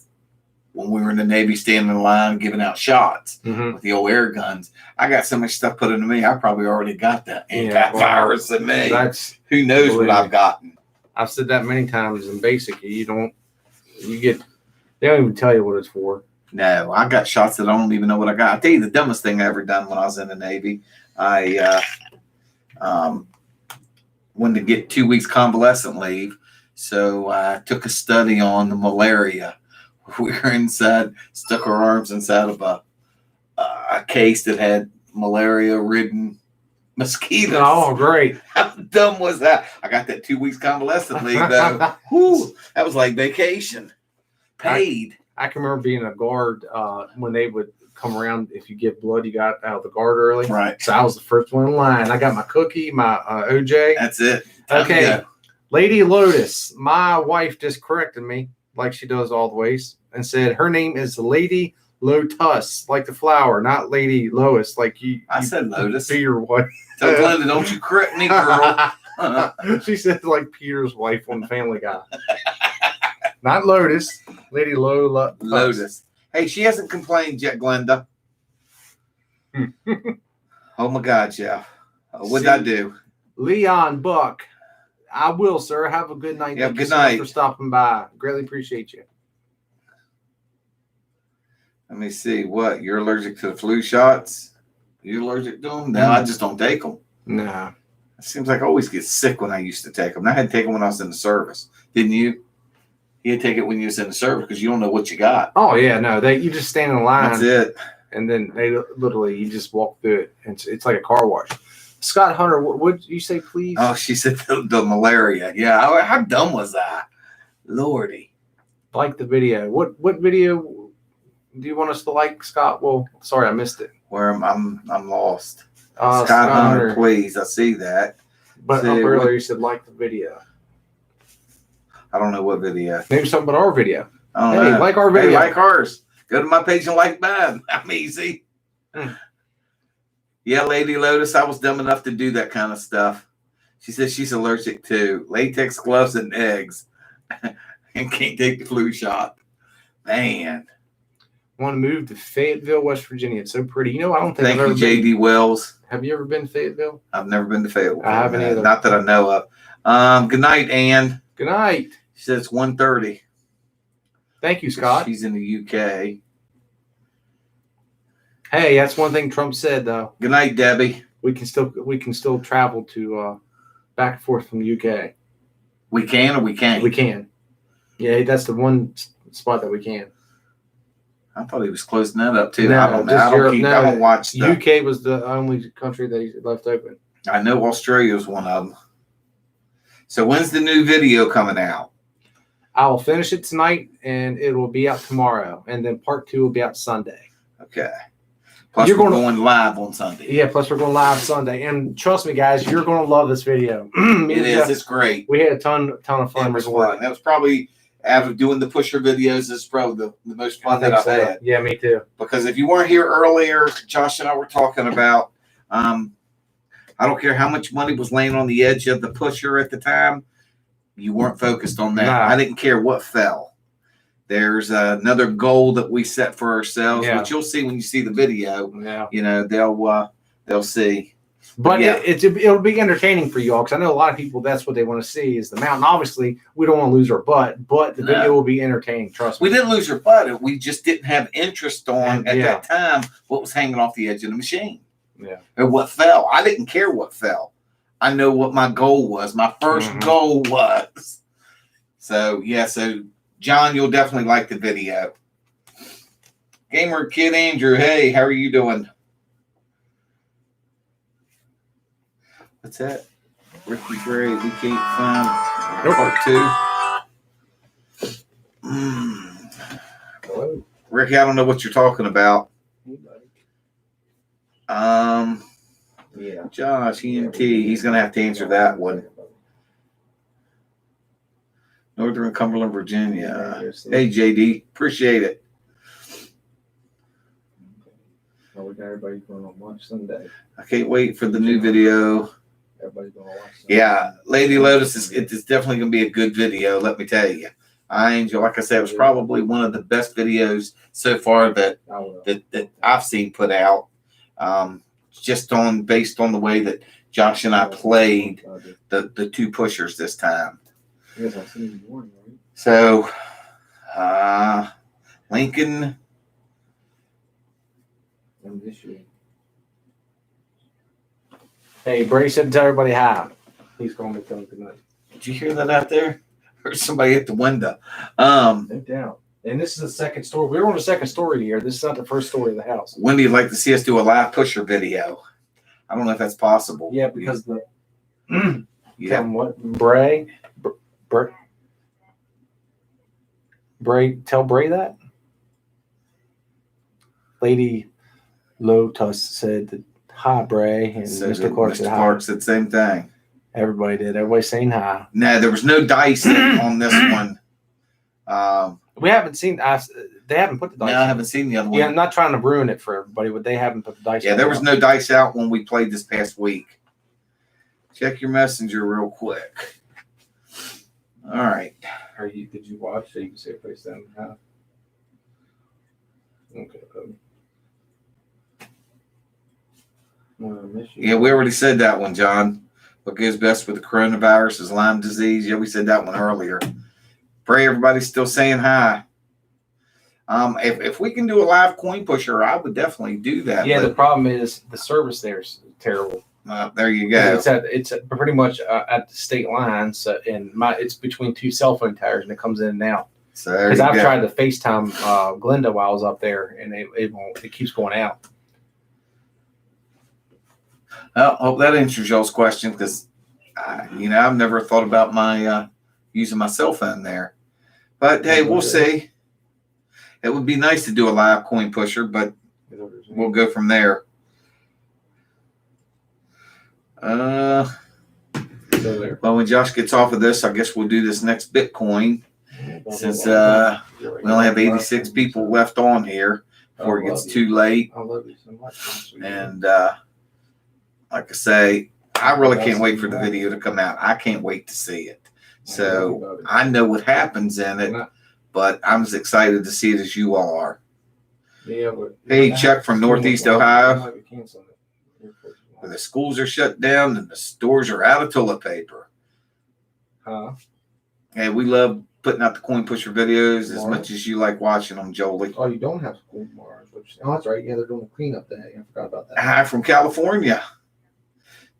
when we were in the Navy standing in line giving out shots with the old air guns. I got so much stuff put into me, I probably already got that antivirus in me. Who knows what I've gotten? I've said that many times, and basically, they don't even tell you what it's for. No, I got shots that I don't even know what I got. I'll tell you the dumbest thing I ever done when I was in the Navy. I wanted to get 2 weeks convalescent leave, so I took a study on the malaria. We were inside, stuck our arms inside of a case that had malaria-ridden mosquitoes. Oh, great. How dumb was that? I got that 2 weeks convalescent leave, though. Whew, that was like vacation. Paid. I can remember being a guard when they would come around. If you give blood, you got out of the guard early. Right. So I was the first one in line. I got my cookie, my OJ. That's it. Okay. Lady Lotus, my wife just corrected me like she does always and said her name is Lady Lotus, like the flower, not Lady Lois, like you. I said Lotus. Be your wife. So Glenda, don't you correct me, girl. She said like Peter's wife on Family Guy. Not Lotus, Lady Lotus. Hey, she hasn't complained yet, Glenda. Oh my God, Jeff. What'd I do? Leon Buck. I will, sir. Have a good night. Yeah, Thank good you so much night for stopping by. Greatly appreciate you. Let me see. What? You're allergic to the flu shots? You're allergic to them? No, I just don't take them. Nah. It seems like I always get sick when I used to take them. I had to take them when I was in the service. Didn't you? You had to take it when you was in the service because you don't know what you got. Oh, yeah. No, you just stand in line. That's it. And then they literally, you just walk through it. And it's like a car wash. Scott Hunter, what did you say, please? Oh, she said the malaria. Yeah, how dumb was that? Lordy. Like the video. What video do you want us to like, Scott? Well, sorry, I missed it. Where I'm lost. Scott Hunter, please. I see that. But See, up earlier you said like the video. I don't know what video. Maybe something about our video. I don't know. Like our video. Hey, like ours. Go to my page and like mine. I'm easy. Yeah, Lady Lotus, I was dumb enough to do that kind of stuff. She says she's allergic to latex gloves and eggs and can't take the flu shot. Man. Want to move to Fayetteville, West Virginia. It's so pretty. You know, I don't think Thank I've you, ever J.D. Wells. Have you ever been to Fayetteville? I've never been to Fayetteville. I haven't either. Not that I know of. Good night, Ann. Good night. She says it's 1:30. Thank you, Scott. She's in the UK. Hey, that's one thing Trump said, though. Good night, Debbie. We can still travel to back and forth from the UK. We can or we can't? We can. Yeah, that's the one spot that we can. I thought he was closing that up too. No, I don't know. just Europe. I don't watch the UK was the only country that he left open. I know Australia is one of them. So when's the new video coming out? I will finish it tonight, and it will be out tomorrow. And then part 2 will be out Sunday. Okay. Plus we're going live on Sunday. Yeah, plus we're going live Sunday. And trust me, guys, you're going to love this video. It is. It's great. We had a ton of fun. It was fun. That was probably, out of doing the pusher videos, this is probably the most fun that I've had. Yeah, me too. Because if you weren't here earlier, Josh and I were talking about, I don't care how much money was laying on the edge of the pusher at the time, you weren't focused on that. Nah. I didn't care what fell. There's another goal that we set for ourselves, which you'll see when you see the video. Yeah. You know, they'll see. But yeah, it'll be entertaining for you all, because I know a lot of people, that's what they want to see is the mountain. Obviously, we don't want to lose our butt, but the video will be entertaining. Trust me. We didn't lose our butt. We just didn't have interest on at that time what was hanging off the edge of the machine. Yeah. Or what fell. I didn't care what fell. I know what my goal was. My first goal was. So John, you'll definitely like the video. Gamer Kid Andrew, hey, how are you doing? What's that? Ricky Gray, we can't find part 2. Hello. Ricky, I don't know what you're talking about. Josh, ENT, he's going to have to answer that one. Northern Cumberland, Virginia. Hey, JD, appreciate it. Well, we got everybody going to watch Sunday. I can't wait for the new video. Everybody's going to watch Sunday. Yeah, Lady Lotus it's definitely going to be a good video, let me tell you. Like I said, it was probably one of the best videos so far that I've seen put out. Just based on the way that Josh and I played the 2 pushers this time. So, Lincoln. Hey, Brady said to tell everybody hi. He's going to be coming tonight. Did you hear that out there? Heard somebody at the window. No doubt. And this is the second story. We're on the second story here. This is not the first story of the house. When do you like to see us do a live pusher video? I don't know if that's possible. Yeah, because the what? Bray, tell Bray that. Lady Lotus said that, hi, Bray, and So Mr. Clark said hi. Clark said the same thing. Everybody did. Everybody's saying hi. No, there was no dice on this one. We haven't seen. They haven't put the dice. No, I haven't seen the other one. Yeah, I'm not trying to ruin it for everybody, but they haven't put the dice. Yeah, there was no dice out when we played this past week. Check your messenger real quick. All right. Did you watch? So you can see it face down. Okay. Yeah, we already said that one, John. What goes best with the coronavirus is Lyme disease. Yeah, we said that one earlier. Pray everybody's still saying hi. If we can do a live coin pusher, I would definitely do that. Yeah, the problem is the service there is terrible. There you go. It's pretty much at the state line, so it's between two cell phone towers, and it comes in and out. So because I've tried to FaceTime Glenda while I was up there, and it keeps going out. Well, I hope that answers y'all's question, because I've never thought about my using my cell phone there. But hey, we'll see. It would be nice to do a live coin pusher, but we'll go from there. Well, when Josh gets off of this, I guess we'll do this next Bitcoin, since we only have 86 people left on here before it gets too late. I love you so much. And like I say, I really can't wait for the video to come out. I can't wait to see it. So I know what happens in it, but I'm as excited to see it as you all are. Hey, Chuck from Northeast Ohio. The schools are shut down and the stores are out of toilet paper. Hey, we love putting out the coin pusher videos as much as you like watching them, Jolie. Oh, you don't have school tomorrow. Oh, that's right. Yeah, they're doing a cleanup day. I forgot about that. Hi from California.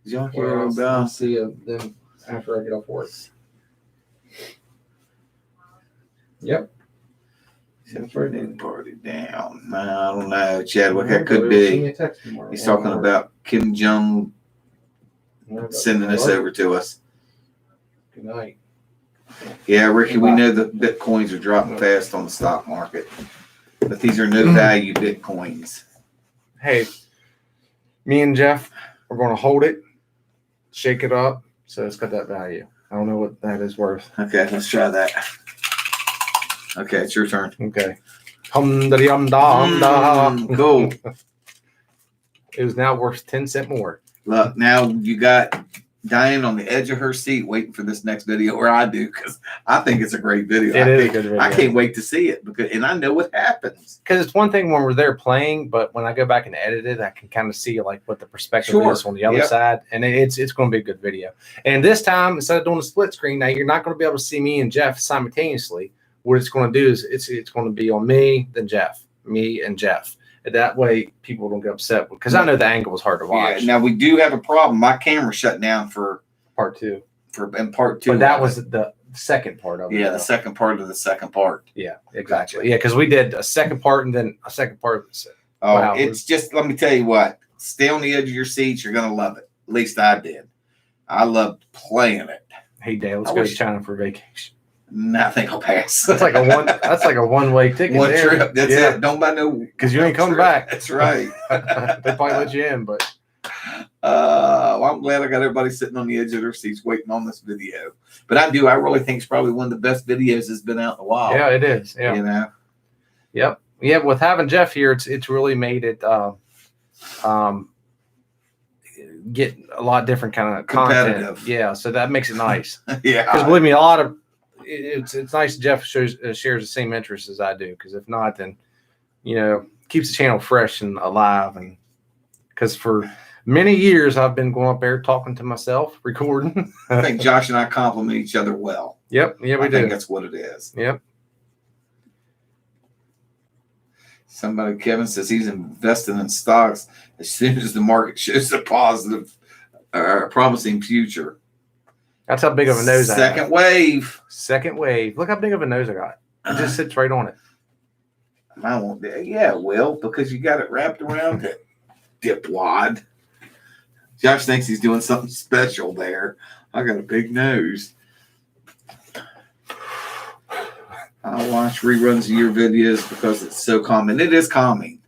Did y'all hear about? I'll see them after I get off work. Yep. Party down. I don't know, Chadwick. That could be. He's talking about Kim Jong sending this over to us. Good night. Yeah, Ricky, we know that Bitcoins are dropping fast on the stock market, but these are no value Bitcoins. Hey, me and Jeff, we're going to hold it, shake it up, so it's got that value. I don't know what that is worth. Okay, let's try that. Okay, it's your turn. Okay. Cool. It was now worth 10 cents more. Look, now you got Diane on the edge of her seat waiting for this next video, or I do, because I think it's a great video. It is a good video. I can't wait to see it, and I know what happens. Because it's one thing when we're there playing, but when I go back and edit it, I can kind of see like what the perspective is on the other side, and it's going to be a good video. And this time, instead of doing a split screen, now you're not going to be able to see me and Jeff simultaneously. What it's going to do is it's going to be on me, then Jeff, me, and Jeff. And that way, people don't get upset because I know the angle is hard to watch. Yeah, now we do have a problem. My camera shut down for part two. In part two, but that was the second part of it. Yeah, the second part of the second part. Yeah, exactly. Gotcha. Yeah, because we did a second part and then a second part. Oh, wow. It's just, let me tell you what. Stay on the edge of your seats. You're gonna love it. At least I did. I loved playing it. Hey, Dale, let's go to China for vacation. I think I'll pass. That's like a one-way ticket. One trip. That's it. Don't buy no. Because you ain't coming back. That's right. They probably let you in, but. Well, I'm glad I got everybody sitting on the edge of their seats waiting on this video. But I really think it's probably one of the best videos that's been out in a while. Yeah, it is. Yeah. You know. Yep. Yeah. With having Jeff here, it's really made it get a lot of different kind of content. Yeah. So that makes it nice. Yeah. Because believe me, it's nice Jeff shares the same interests as I do. Because if not, then keeps the channel fresh and alive. And because for many years I've been going up there talking to myself, recording. I think Josh and I compliment each other well. Yep. Yeah, we do. I think that's what it is. Yep. Somebody, Kevin, says he's investing in stocks as soon as the market shows a positive, promising future. That's how big of a nose I have. Second wave. Look how big of a nose I got. It just sits right on it. I won't. Yeah, it will, because you got it wrapped around it. Dipwad. Josh thinks he's doing something special there. I got a big nose. I watch reruns of your videos because it's so calming. It is calming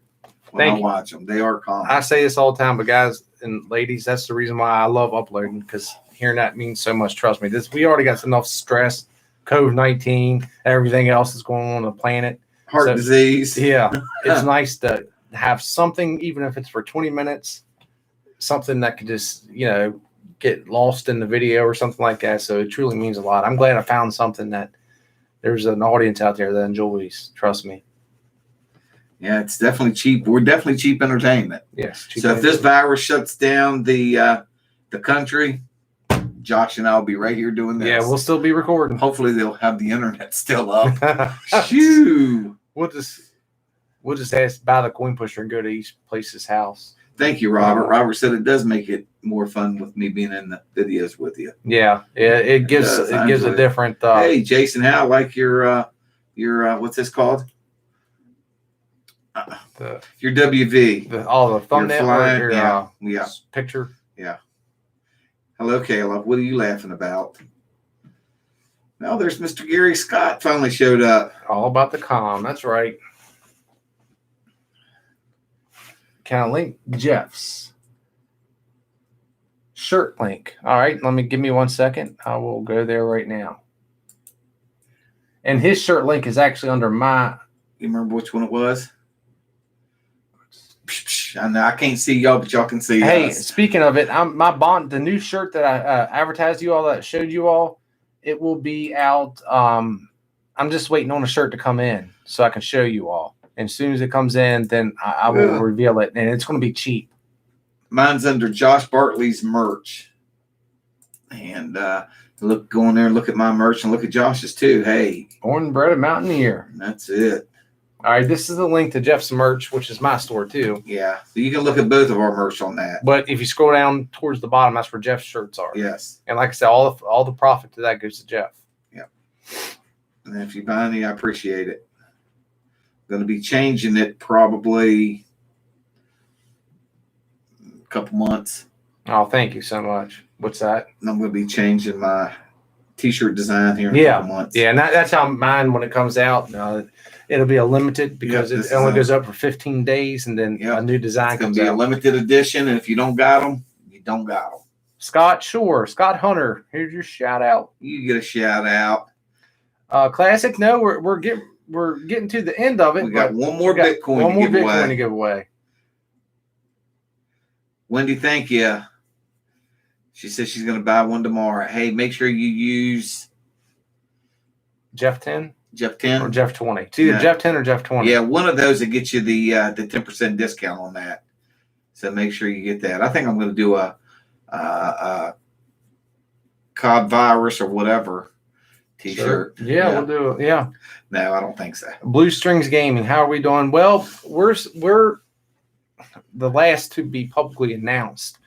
when I watch them. They are calming. I say this all the time, but guys and ladies, that's the reason why I love uploading, because hearing that means so much. Trust me, we already got enough stress, COVID-19, everything else is going on the planet. Heart disease. Yeah, it's nice to have something, even if it's for 20 minutes, something that could just, get lost in the video or something like that. So it truly means a lot. I'm glad I found something that there's an audience out there that enjoys. Trust me. Yeah, it's definitely cheap. We're definitely cheap entertainment. Yes. So if this virus shuts down the country, Josh and I will be right here doing this. Yeah, we'll still be recording. Hopefully they'll have the internet still up. Shoo! We'll just ask buy the coin pusher and go to each place's house. Thank you, Robert. Robert said it does make it more fun with me being in the videos with you. Yeah, it gives a different. Hey, Jason, how I like your what's this called? Your WV. The thumbnail. Yeah. Picture. Yeah. Hello, Caleb. What are you laughing about? Well, there's Mr. Gary Scott finally showed up. All about the calm. That's right. Can I link Jeff's shirt link? All right, give me 1 second. I will go there right now. And his shirt link is actually under my. You remember which one it was? I know I can't see y'all, but y'all can see us. Hey, speaking of it, the new shirt that I advertised you all, that showed you all, it will be out. I'm just waiting on a shirt to come in so I can show you all. And as soon as it comes in, then I will reveal it, and it's going to be cheap. Mine's under Josh Bartley's merch. And go in there and look at my merch and look at Josh's too. Hey. Born and bred a mountaineer. That's it. All right, this is the link to Jeff's merch, which is my store too. Yeah, so you can look at both of our merch on that. But if you scroll down towards the bottom, that's where Jeff's shirts are. Yes. And like I said, all the profit to that goes to Jeff. Yeah. And if you buy any, I appreciate it. Going to be changing it probably a couple months. Oh, thank you so much. What's that? I'm going to be changing my T-shirt design here in a couple months. Yeah, and that's how mine, when it comes out, it'll be a limited because it only goes up for 15 days, and then a new design comes out. It's going to be a limited edition, and if you don't got them, you don't got them. Scott Scott Hunter, here's your shout out. You get a shout out. Classic. No, we're getting to the end of it. We got one more Bitcoin to give away. Wendy, thank you. She says she's going to buy one tomorrow. Hey, make sure you use Jeff 10. Jeff 10 or Jeff 20. It's either Jeff 10 or Jeff 20. Yeah, one of those that gets you the 10% discount on that. So make sure you get that. I think I'm going to do a COD virus or whatever T-shirt. Sure. Yeah, we'll do it. Yeah. No, I don't think so. Blue Strings Gaming. How are we doing? Well, we're the last to be publicly announced,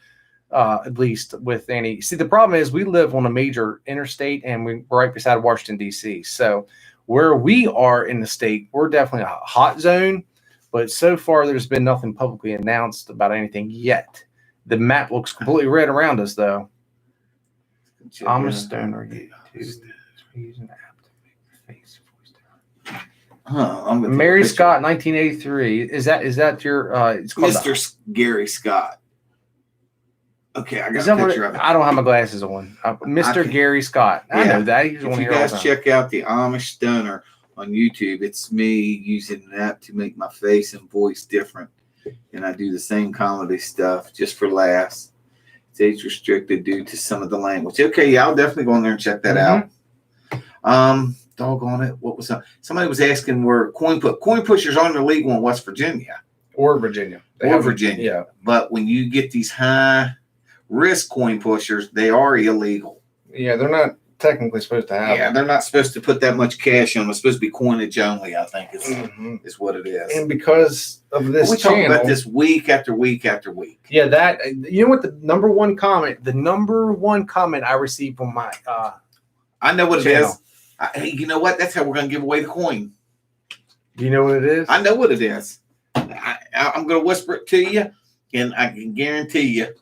at least with any. See, the problem is we live on a major interstate, and we're right beside Washington, D.C. So where we are in the state, we're definitely a hot zone. But so far, there's been nothing publicly announced about anything yet. The map looks completely red around us, though. I'm a stoner. Using an app to make the face voice down. Mary Scott, 1983. Is that your? It's called Mr. Gary Scott. Okay, I got a picture of it. I don't have my glasses on. Mr. Gary Scott. I know that. If you guys check out the Amish Stoner on YouTube, it's me using an app to make my face and voice different, and I do the same comedy stuff just for laughs. It's age restricted due to some of the language. Okay, yeah, I'll definitely go in there and check that out. Doggone it. What was that? Somebody was asking where coin pushers aren't illegal in West Virginia. Or Virginia. Virginia. Yeah. But when you get these high risk coin pushers, they are illegal. Yeah, they're not technically supposed to have. Yeah, they're not supposed to put that much cash on them. It's supposed to be coinage only, I think is what it is. And because of this we talk about this week after week after week. Yeah, that you know what the number one comment I received on my I know what channel. It is. Hey, you know what? That's how we're going to give away the coin. Do you know what it is? I know what it is. I'm going to whisper it to you, and I can guarantee you.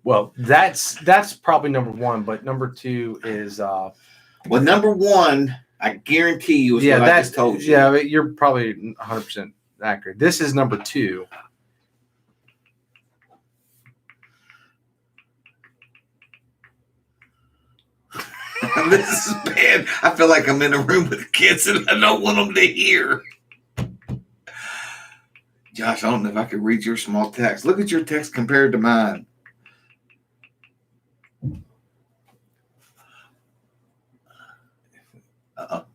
Well, that's probably number one, but number two is well, number one, I guarantee you is what I just told you. Yeah, you're probably 100% accurate. This is number two. This is bad. I feel like I'm in a room with the kids and I don't want them to hear. Josh, I don't know if I could read your small text. Look at your text compared to mine. Uh-oh.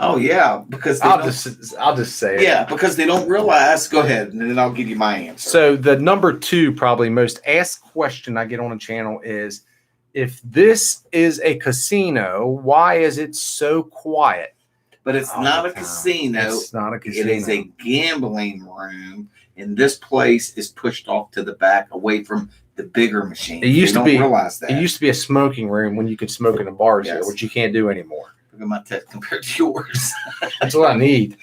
Oh yeah, because I'll just say it. Yeah, because they don't realize. Go ahead, and then I'll give you my answer. So the number 2 probably most asked question I get on the channel is, if this is a casino, why is it so quiet? But it's not a casino. It's not a casino. It is a gambling room, and this place is pushed off to the back, away from the bigger machines. It used to be. Realize that. It used to be a smoking room when you could smoke in the bars here, Yes. which you can't do anymore. Look at my text compared to yours. That's what I need.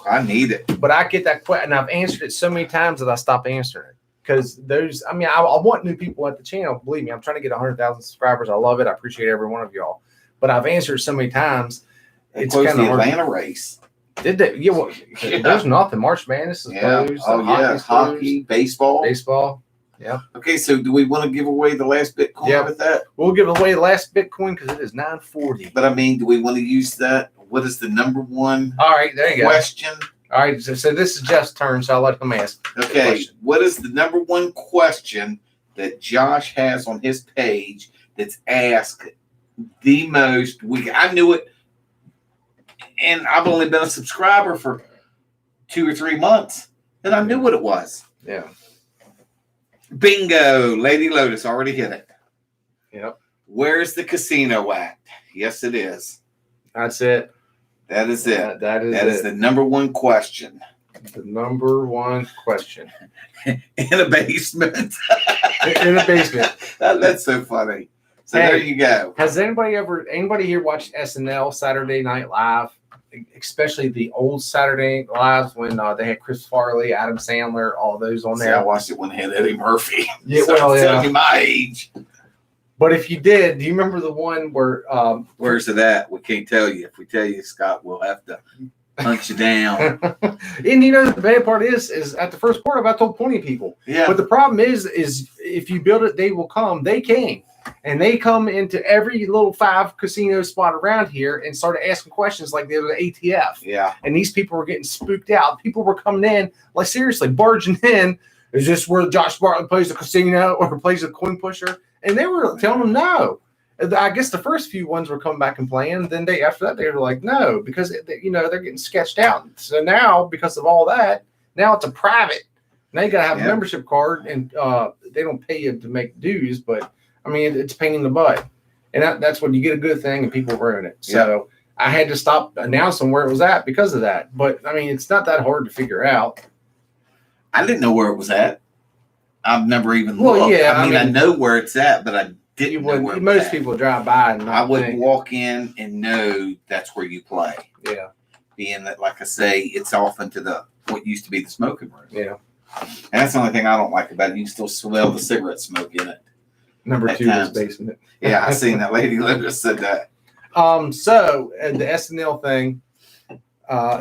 I need it. But I get that question, and I've answered it so many times that I stopped answering it. Because those, I mean, I want new people at the channel. Believe me, I'm trying to get 100,000 subscribers. I love it. I appreciate every one of y'all. But I've answered so many times. It's close to the Atlanta race. Did they? Yeah, well, there's nothing. March Madness is closed. Hockey, baseball. Baseball. Yeah. Okay, so do we want to give away the last Bitcoin with that? We'll give away the last Bitcoin because it is 940. But I mean, do we want to use that? What is the number one All right, there you question? All right, so this is Jeff's turn, so I'll let him ask. Okay, what is the number one question that Josh has on his page that's asked the most? I knew it, and I've only been a subscriber for 2 or 3 months, and I knew what it was. Yeah. Bingo! Lady Lotus already hit it. Yep. Where's the casino at? Yes, it is. That's it. That is it. That is the number one question. The number one question. In a basement. In a basement. That's so funny. So hey, there you go. Has anybody here watched SNL Saturday Night Live? Especially the old Saturday Night Lives when they had Chris Farley, Adam Sandler, all those on there. I watched it when they had Eddie Murphy. Yeah, so well, telling you my age. But if you did, do you remember the one where? Where's it at? We can't tell you. If we tell you, Scott, we'll have to hunt you down. And you know the bad part is at the first part I told plenty of people. Yeah. But the problem is if you build it, they will come. They came. And they come into every little 5 casino spot around here and started asking questions like they were the ATF. Yeah. And these people were getting spooked out. People were coming in, like seriously, barging in. Is this where Josh Bartley plays the casino or plays a coin pusher? And they were telling them no. I guess the first few ones were coming back and playing. Then after that, they were like, no, because they're getting sketched out. So now, because of all that, now it's a private. Now you got to have a membership card, and they don't pay you to make dues, but I mean, it's a pain in the butt. And that's when you get a good thing and people ruin it. So I had to stop announcing where it was at because of that. But, I mean, it's not that hard to figure out. I didn't know where it was at. I've never even looked. Yeah, I mean, I know where it's at, but I didn't know where most people drive by and I wouldn't walk in and know that's where you play. Yeah. Being that, like I say, it's off into what used to be the smoking room. Yeah. And that's the only thing I don't like about it. You can still smell the cigarette smoke in it. Number 2 is basement. Yeah, I seen that. Lady Lotus said that. So the SNL thing,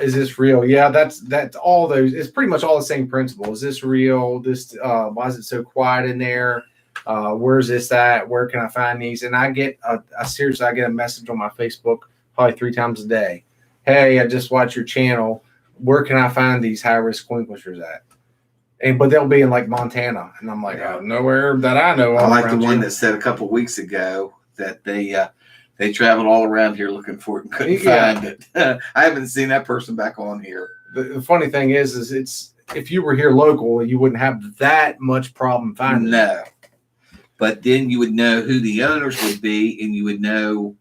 is this real? Yeah, that's all those. It's pretty much all the same principle. Is this real? Why is it so quiet in there? Where's this at? Where can I find these? And I get seriously, I get a message on my Facebook probably 3 times a day. Hey, I just watched your channel. Where can I find these high risk coin pushers at? But they'll be in like Montana, and I'm like, nowhere that I know. I like the one that said a couple of weeks ago that they traveled all around here looking for it and couldn't find it. I haven't seen that person back on here. The funny thing is it's if you were here local, you wouldn't have that much problem finding it. No, but then you would know who the owners would be, and you would know.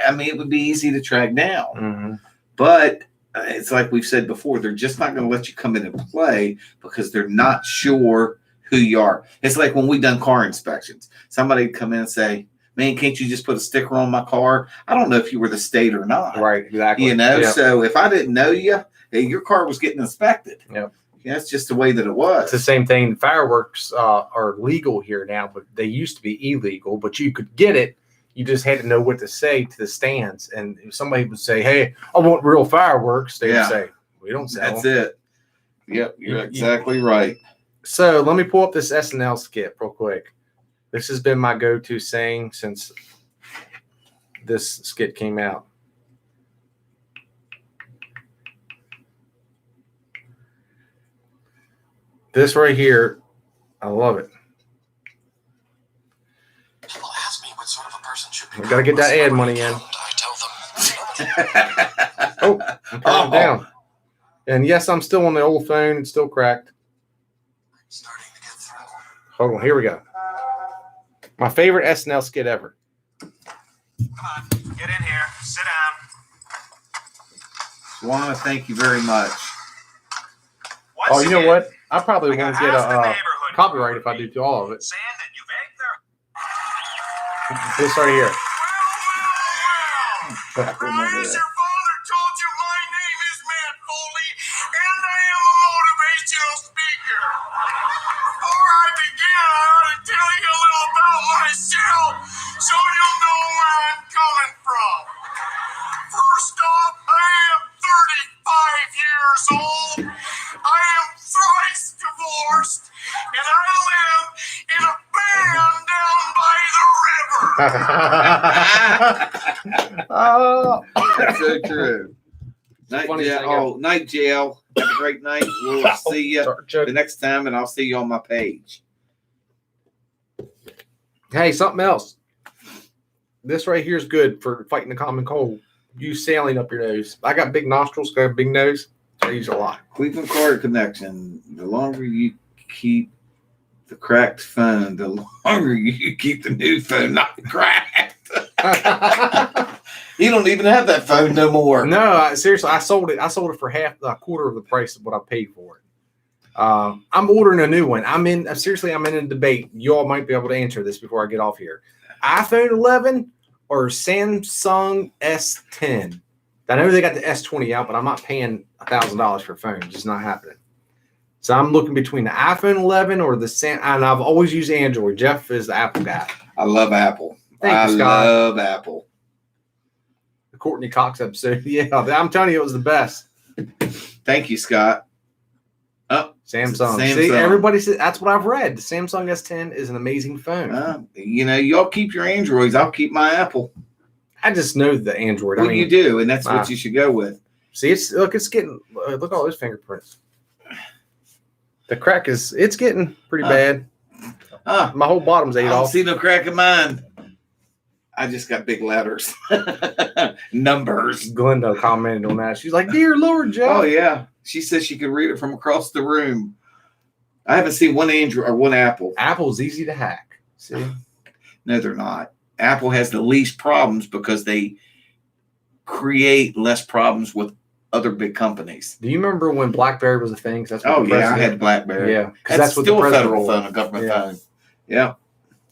I mean, it would be easy to track down, mm-hmm. but. It's like we've said before, they're just not going to let you come in and play because they're not sure who you are. It's like when we've done car inspections. Somebody would come in and say, man, can't you just put a sticker on my car? I don't know if you were the state or not. Right, exactly. So if I didn't know you, your car was getting inspected. Yeah. That's just the way that it was. It's the same thing. Fireworks are legal here now, but they used to be illegal, but you could get it. You just had to know what to say to the stands. And if somebody would say, hey, I want real fireworks, they would say, we don't sell That's them. it. Yep, you're exactly right. So let me pull up this SNL skit real quick. This has been my go-to saying since this skit came out. This right here, I love it. People ask me what sort of a person should be. We gotta get that ad money in. I tell them. Oh, I'm turning it down. And yes, I'm still on the old phone. It's still cracked. Starting to get through. Hold on, here we go. My favorite SNL skit ever. Come on, get in here. Sit down. Swana, thank you very much. Oh, you know what? I probably won't get a copyright if I do all of it. Saying that you've egged their... This right here. As your father told you, my name is Matt Foley, and I am a motivational speaker. Before I begin, I ought to tell you a little about myself, so you'll know where I'm coming from. First off, I am 35 years old. I am thrice divorced, and I live in a van down by the river. Oh, That's so true. Night jail. Have a great night. We'll see you the next time, and I'll see you on my page. hey, something else. This right here is good for fighting the common cold. Use saline up your nose. I got big nostrils, got a big nose. So I use it a lot. Cleveland Card Connection. The longer you keep the cracked phone, the longer you keep the new phone not cracked. You don't even have that phone no more. No, seriously, I sold it. I sold it for a quarter of the price of what I paid for it. I'm ordering a new one. I'm in a debate. You all might be able to answer this before I get off here. iPhone 11 or Samsung S10. I know they got the S20 out, but I'm not paying $1,000 for a phone. It's just not happening. So I'm looking between the iPhone 11 or the and I've always used Android. Jeff is the Apple guy. I love Apple. Thank you, Scott. I love Apple. The Courtney Cox episode. Yeah, I'm telling you, it was the best. Thank you, Scott. Oh, Samsung. Samsung. See, everybody said that's what I've read. The Samsung S10 is an amazing phone. Y'all keep your Androids. I'll keep my Apple. I just know the Android. Well, you do, and that's what you should go with. See, it's getting. Look at all those fingerprints. The crack it's getting pretty bad. My whole bottom's ate I don't off. see no crack in mine. I just got big letters, numbers. Glenda commented on that. She's like, "Dear Lord, Jeff." Oh yeah, she says she could read it from across the room. I haven't seen one Android or one Apple. Apple's easy to hack. See? No, they're not. Apple has the least problems because they create less problems with other big companies. Do you remember when BlackBerry was a thing? That's what I had BlackBerry. Yeah, because that's what still a federal phone, a government phone. Yeah.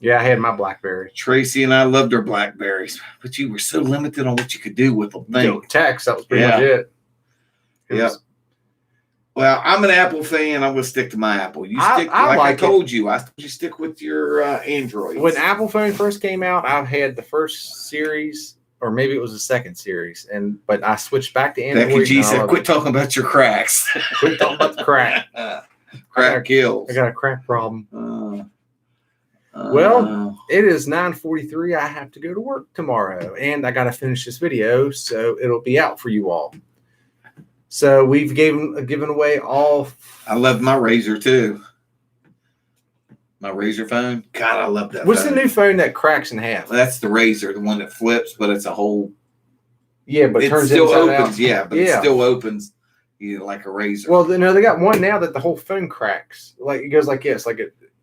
Yeah, I had my BlackBerry. Tracy and I loved our Blackberries, but you were so limited on what you could do with the thing. Text, that was pretty much it. Yeah. Well, I'm an Apple fan. I'm going to stick to my Apple. You stick, I told you stick with your Android. When Apple phone first came out, I had the first series, or maybe it was the second series, but I switched back to Android. Becky G said, "Quit talking about your cracks. Quit talking about the crack. Crack kills. I got a crack problem." Well, it is 9:43. I have to go to work tomorrow, and I got to finish this video, so it'll be out for you all. So we've given away all. I love my Razor too. My Razor phone. God, I love that. What's the new phone that cracks in half? Well, that's the Razor, the one that flips, but it's a whole. Yeah, but it still opens. Yeah, but it still opens. Like a Razor. Well, they got one now that the whole phone cracks. Like it goes like this,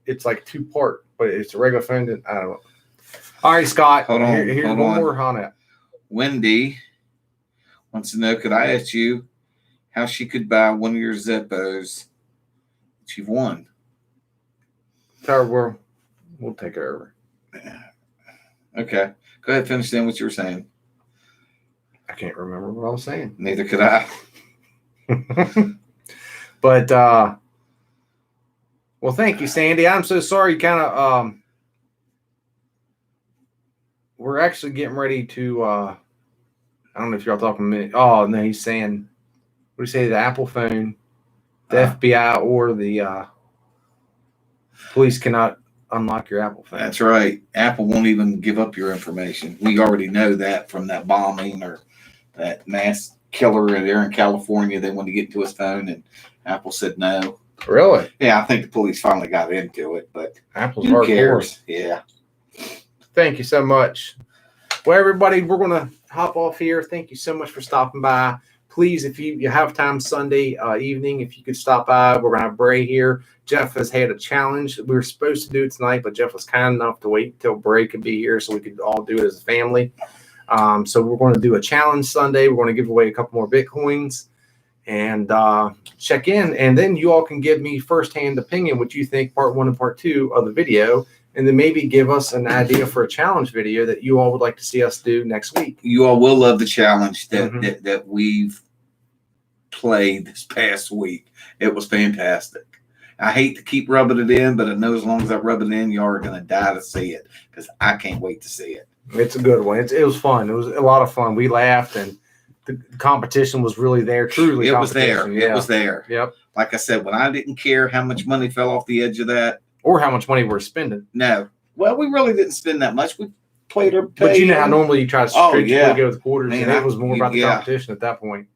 it's like 2-part, but it's a regular phone. I don't know. All right, Scott. Hold on. Here's one more on it. Wendy wants to know, could I ask you how she could buy one of your Zippos that you've won? Tell her we'll take it over. Okay. Go ahead, finish then what you were saying. I can't remember what I was saying. Neither could I. But well, thank you, Sandy. I'm so sorry. We're actually getting ready to. I don't know if y'all talking to me. Oh no, he's saying, what do you say? The Apple phone, the FBI, or the police cannot unlock your Apple phone. That's right. Apple won't even give up your information. We already know that from that bombing or that mass killer there in California. They wanted to get to his phone, and Apple said no. Really? Yeah, I think the police finally got into it, but Apple's who hardcore. cares? Yeah. Thank you so much. Well, everybody, we're going to hop off here. Thank you so much for stopping by. Please, if you have time Sunday evening, if you could stop by, we're going to have Bray here. Jeff has had a challenge. We were supposed to do it tonight, but Jeff was kind enough to wait until Bray could be here so we could all do it as a family. So we're going to do a challenge Sunday. We're going to give away a couple more Bitcoins and check in. And then you all can give me firsthand opinion what you think part 1 and part 2 of the video. And then maybe give us an idea for a challenge video that you all would like to see us do next week. You all will love the challenge that we've played this past week. It was fantastic. I hate to keep rubbing it in, but I know as long as I rub it in, y'all are going to die to see it because I can't wait to see it. It's a good one. It was fun. It was a lot of fun. We laughed, and the competition was really there. Truly, it was there. Yeah. It was there. Yep. Like I said, when I didn't care how much money fell off the edge of that, or how much money we're spending. No. Well, we really didn't spend that much. We played our pay. But you know how normally you try to go with the quarters, and it was more about the competition at that point.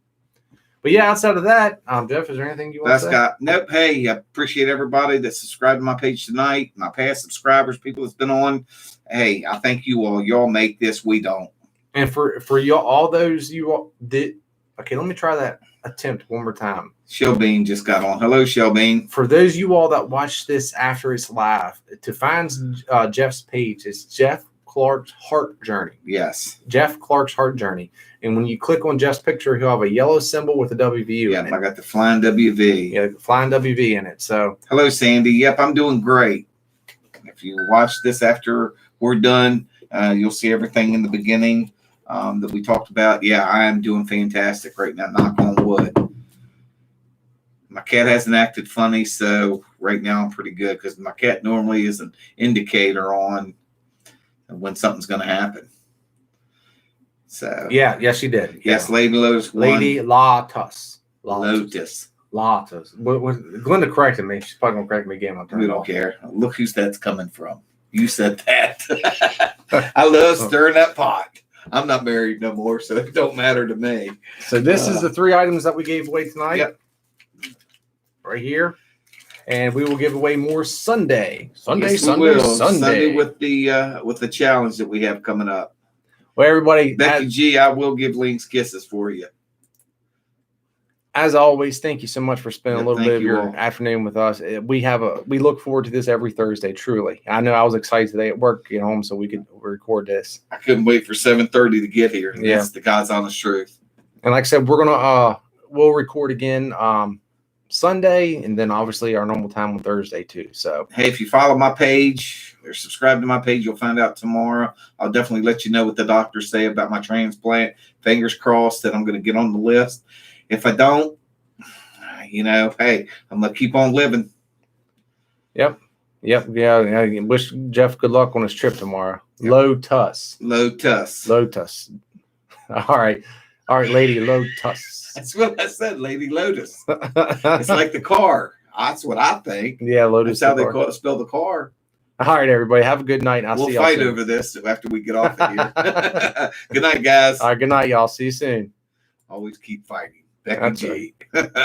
But yeah, outside of that, Jeff, is there anything you want to say? Nope. Hey, I appreciate everybody that subscribed to my page tonight. My past subscribers, people that's been on. Hey, I thank you all. Y'all make this. We don't. And for y'all, all those you all did. Okay, let me try that attempt one more time. Shelbean just got on. Hello, Shelbean. For those you all that watch this after it's live, to find Jeff's page, it's Jeff Clark's Heart Journey. Yes. Jeff Clark's Heart Journey. And when you click on Jeff's picture, he'll have a yellow symbol with a WVU in it. I got the flying WV. Yeah, flying WV in it. So hello, Sandy. Yep, I'm doing great. If you watch this after we're done, you'll see everything in the beginning that we talked about. Yeah, I am doing fantastic right now. Knock on wood. My cat hasn't acted funny, so right now I'm pretty good because my cat normally is an indicator on when something's going to happen. So yeah, yes, she did. Yes, Lady Lotus. Lady Lotus. Lotus. Glenda corrected me. She's probably gonna correct me again. We don't care. Look who's that's coming from. You said that. I love stirring that pot. I'm not married no more, so it don't matter to me. So this is the 3 items that we gave away tonight. Yep. Right here. And we will give away more Sunday. Sunday with the challenge that we have coming up. Well, everybody, Becky G, I will give Links kisses for you. As always, thank you so much for spending a little bit of your afternoon with us. We look forward to this every Thursday. Truly, I know I was excited today at work, get home, so we could record this. I couldn't wait for 7:30 to get here. Yeah, that's the God's honest truth. And like I said, we'll record again Sunday, and then obviously our normal time on Thursday too. So hey, if you follow my page or subscribe to my page, you'll find out tomorrow. I'll definitely let you know what the doctors say about my transplant. Fingers crossed that I'm going to get on the list. If I don't, hey, I'm going to keep on living. Yep. Yeah. I wish Jeff good luck on his trip tomorrow. Yep. Lotus. All right, Lady Lotus. That's what I said, Lady Lotus. It's like the car. That's what I think. Yeah, Lotus. That's how they spell the car. All right, everybody. Have a good night. We'll see y'all soon. Over this after we get off of here. Good night, guys. All right, good night, y'all. See you soon. Always keep fighting. Becky G.